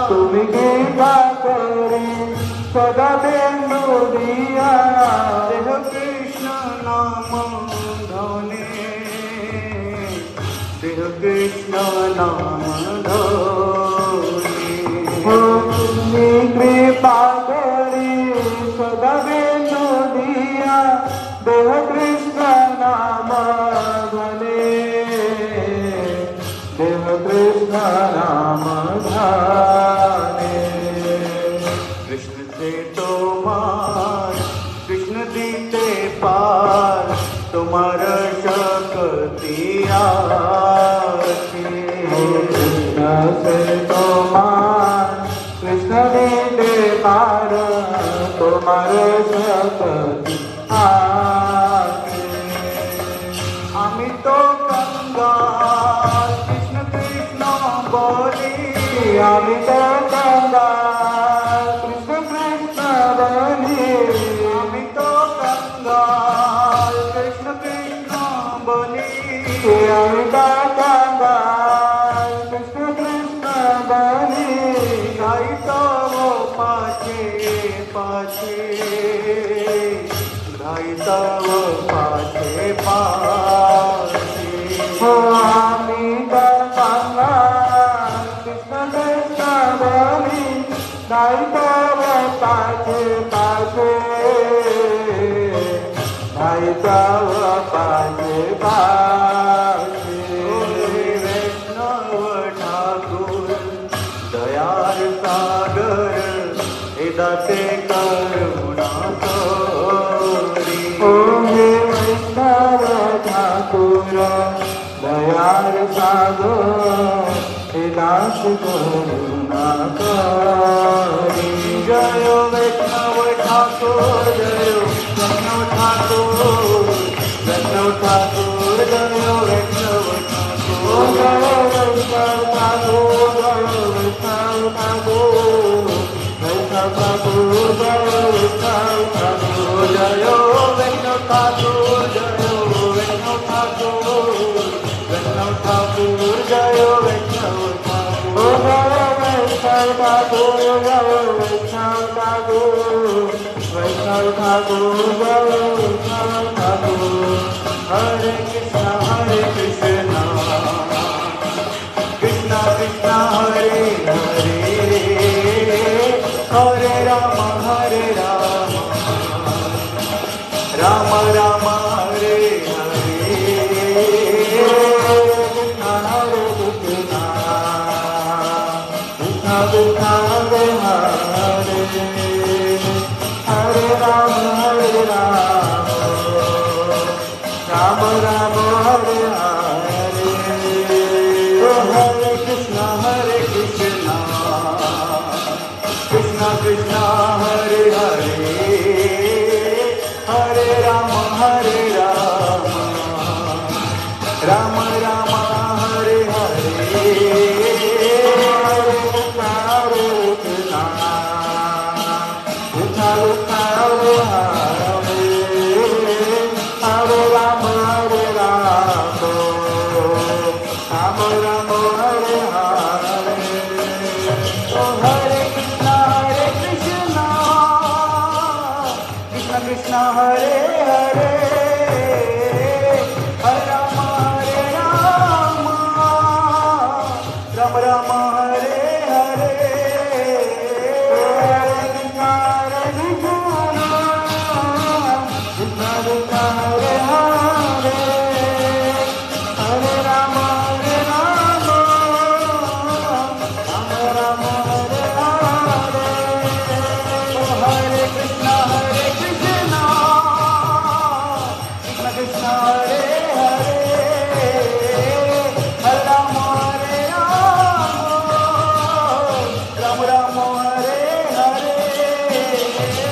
तुम्ही कृपा करी सदा बिंदू दिया देह कृष्ण नाम धने देह कृष्ण नाम धने तुम्ही कृपा करी सदा बिंदू दिया देह कृष्ण नाम धने देह कृष्ण नाम धने कृष्ण से तुम्हार कृष्ण दीते पार तुम्हार शक्ति आती कृष्ण से तुम्हार कृष्ण दीते पार तुम्हार शक्ति आती आम्ही तो कंगाल कृष्ण कृष्ण बोली आम्ही तो कंगाल कृष्ण कृष्ण बोली आम्ही तो कंगाल कृष्ण कृष्ण बोली आम्ही तो कंगाल कृष्ण कृष्ण बोली गाई तो वो पाछे पाछे गाई तो वो पाछे पाछे हो आम्ही तो कंगाल कृष्ण कृष्ण बोली गाई तो वो पाछे पाछे गाई तो वो पाछे पाछे वैष्णव ठाकुर दयार सागर दाते करुणा करी ओ हे वैष्णव ठाकुर दयार सागर दास करुणा करी जय वैष्णव ठाकुर जय वैष्णव ठाकुर वैष्णव ठाकुर जय वैष्णव ठाकुर जय वैष्णव ठाकुर जय वैष्णव ठाकुर वैष्णव ठाकुर जय वैष्णव ठाकुर जय वैष्णव ठाकुर जय वैष्णव ठाकुर वैष्णव ठाकुर जय वैष्णव ठाकुर जय वैष्णव ठाकुर जय वैष्णव ठाकुर वैष्णव ठाकुर जय वैष्णव ठाकुर हरे कृष्ण कृष्ण कृष्ण हरे हरे हरे राम राम राम हरे हरे कृष्ण हरे कृष्ण कृष्ण हरे हरे हरे राम राम राम हरे हरे हरे कृष्ण कृष्ण कृष्ण हरे हरे हरे राम राम राम हरे हरे हरे कृष्ण कृष्ण हरे हरे हरे राम राम राम हरे हरे ओ हरे कृष्ण कृष्ण कृष्ण हरे हरे हरे राम राम राम हरे हरे हरे कृष्ण कृष्ण कृष्ण हरे हरे हरे राम राम राम हरे हरे हरे कृष्ण कृष्ण कृष्ण हरे हरे हरे राम राम राम हरे हरे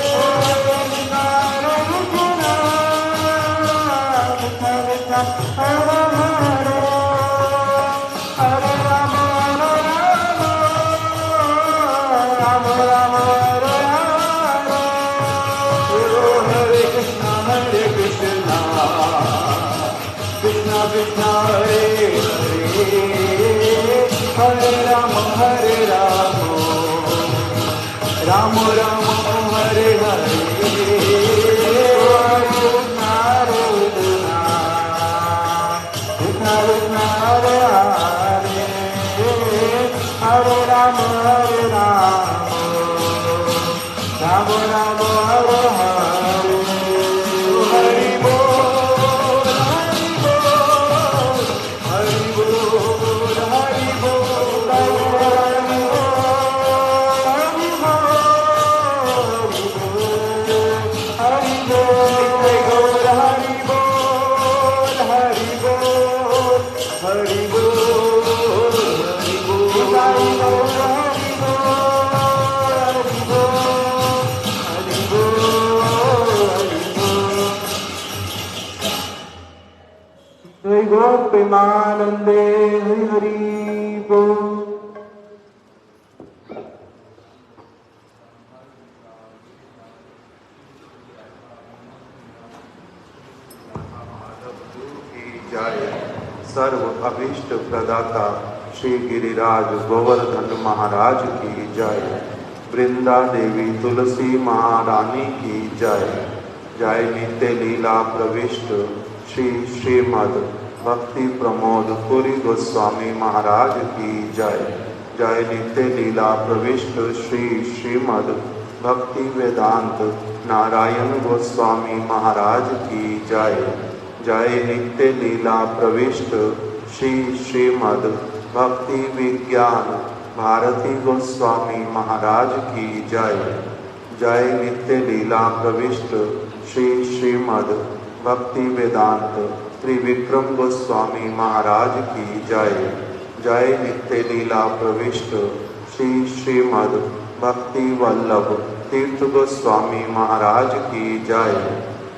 कृष्णा कृष्णा हरे हरे हरे राम राम राम हरे हरे कृष्णा कृष्णा कृष्णा हरे हरे हरे राम राम राम हरे हरे हरि बोल हरि बोल हरि बोल हरि बोल हरि बोल हरि बोल हरि बोल हरि बोल हरि बोल गो प्रेमानंदे हरि हरि बोल। जय सर्व अभीष्ट प्रदाता श्री गिरिराज गोवर्धन महाराज की जय। वृंदा देवी तुलसी महारानी की जय। जय नित्य लीला प्रविष्ट श्री श्रीमद भक्ति प्रमोद पुरी गोस्वामी महाराज की जय। जय नित्य लीला प्रविष्ट श्री श्रीमद भक्ति वेदांत नारायण गोस्वामी महाराज की जय। जय नित्य लीला प्रविष्ट श्री श्रीमद भक्ति विज्ञान भारती गोस्वामी महाराज की जय। जय नित्य लीला प्रविष्ट श्री श्रीमद भक्ति वेदांत त्रिविक्रम गोस्वामी महाराज की जय। जय नित्य लीला प्रविष्ट श्री श्रीमद भक्ति वल्लभ तीर्थ गोस्वामी महाराज की जय।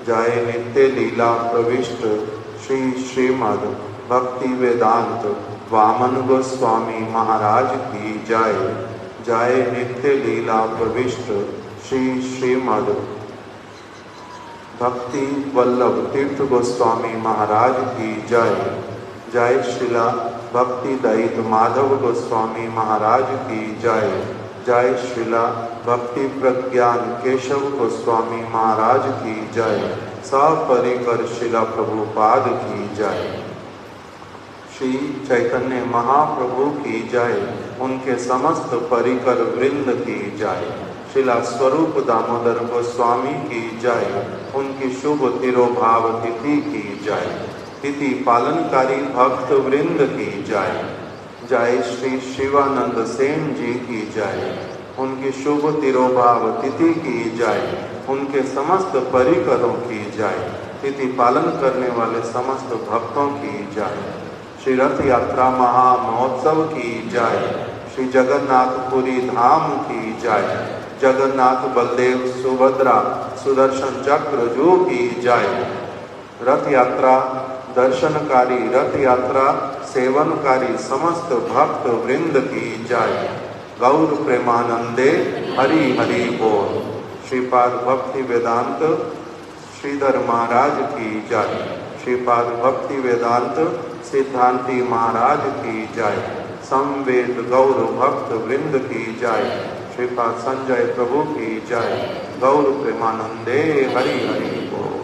जय नित्य लीला प्रविष्ट श्री श्रीमद भक्ति वेदांत वामन गोस्वामी महाराज की जय। जय नित्य लीला प्रविष्ट श्री श्रीमद भक्ति वल्लभ तीर्थ गोस्वामी महाराज की जय। जय श्रीला भक्ति दयित माधव गोस्वामी महाराज की जय। जय श्रीला भक्ति प्रज्ञान केशव गोस्वामी महाराज की जय। सपरिकर शिला प्रभुपाद की जय। श्री चैतन्य महाप्रभु की जय। उनके समस्त परिकर वृंद की जय। शिला स्वरूप दामोदर गोस्वामी की जय। उनकी शुभ तिरोभाव तिथि की जय। तिथि पालनकारी भक्त वृंद की जय। जय श्री शिवानंद सेन जी की जय। उनकी शुभ तिरोभाव तिथि की जय। उनके समस्त परिकरों की जय। तिथि पालन करने वाले समस्त भक्तों की जय। श्री रथ यात्रा महामहोत्सव की जय। श्री जगन्नाथपुरी धाम की जय। जगन्नाथ बलदेव सुभद्रा सुदर्शन चक्र जो की जय। रथ यात्रा दर्शनकारी रथ यात्रा सेवनकारी समस्त भक्त वृंद की जय। गौर प्रेमानंदे हरि हरि बोल। श्रीपाद भक्ति वेदांत श्रीधर महाराज की जय। श्रीपाद भक्ति वेदांत सिद्धांति महाराज की जय। संवेद गौर भक्त वृंद की जय। श्रीपाद संजय प्रभु की जय। गौर प्रेमानंदे हरि हरि बोल।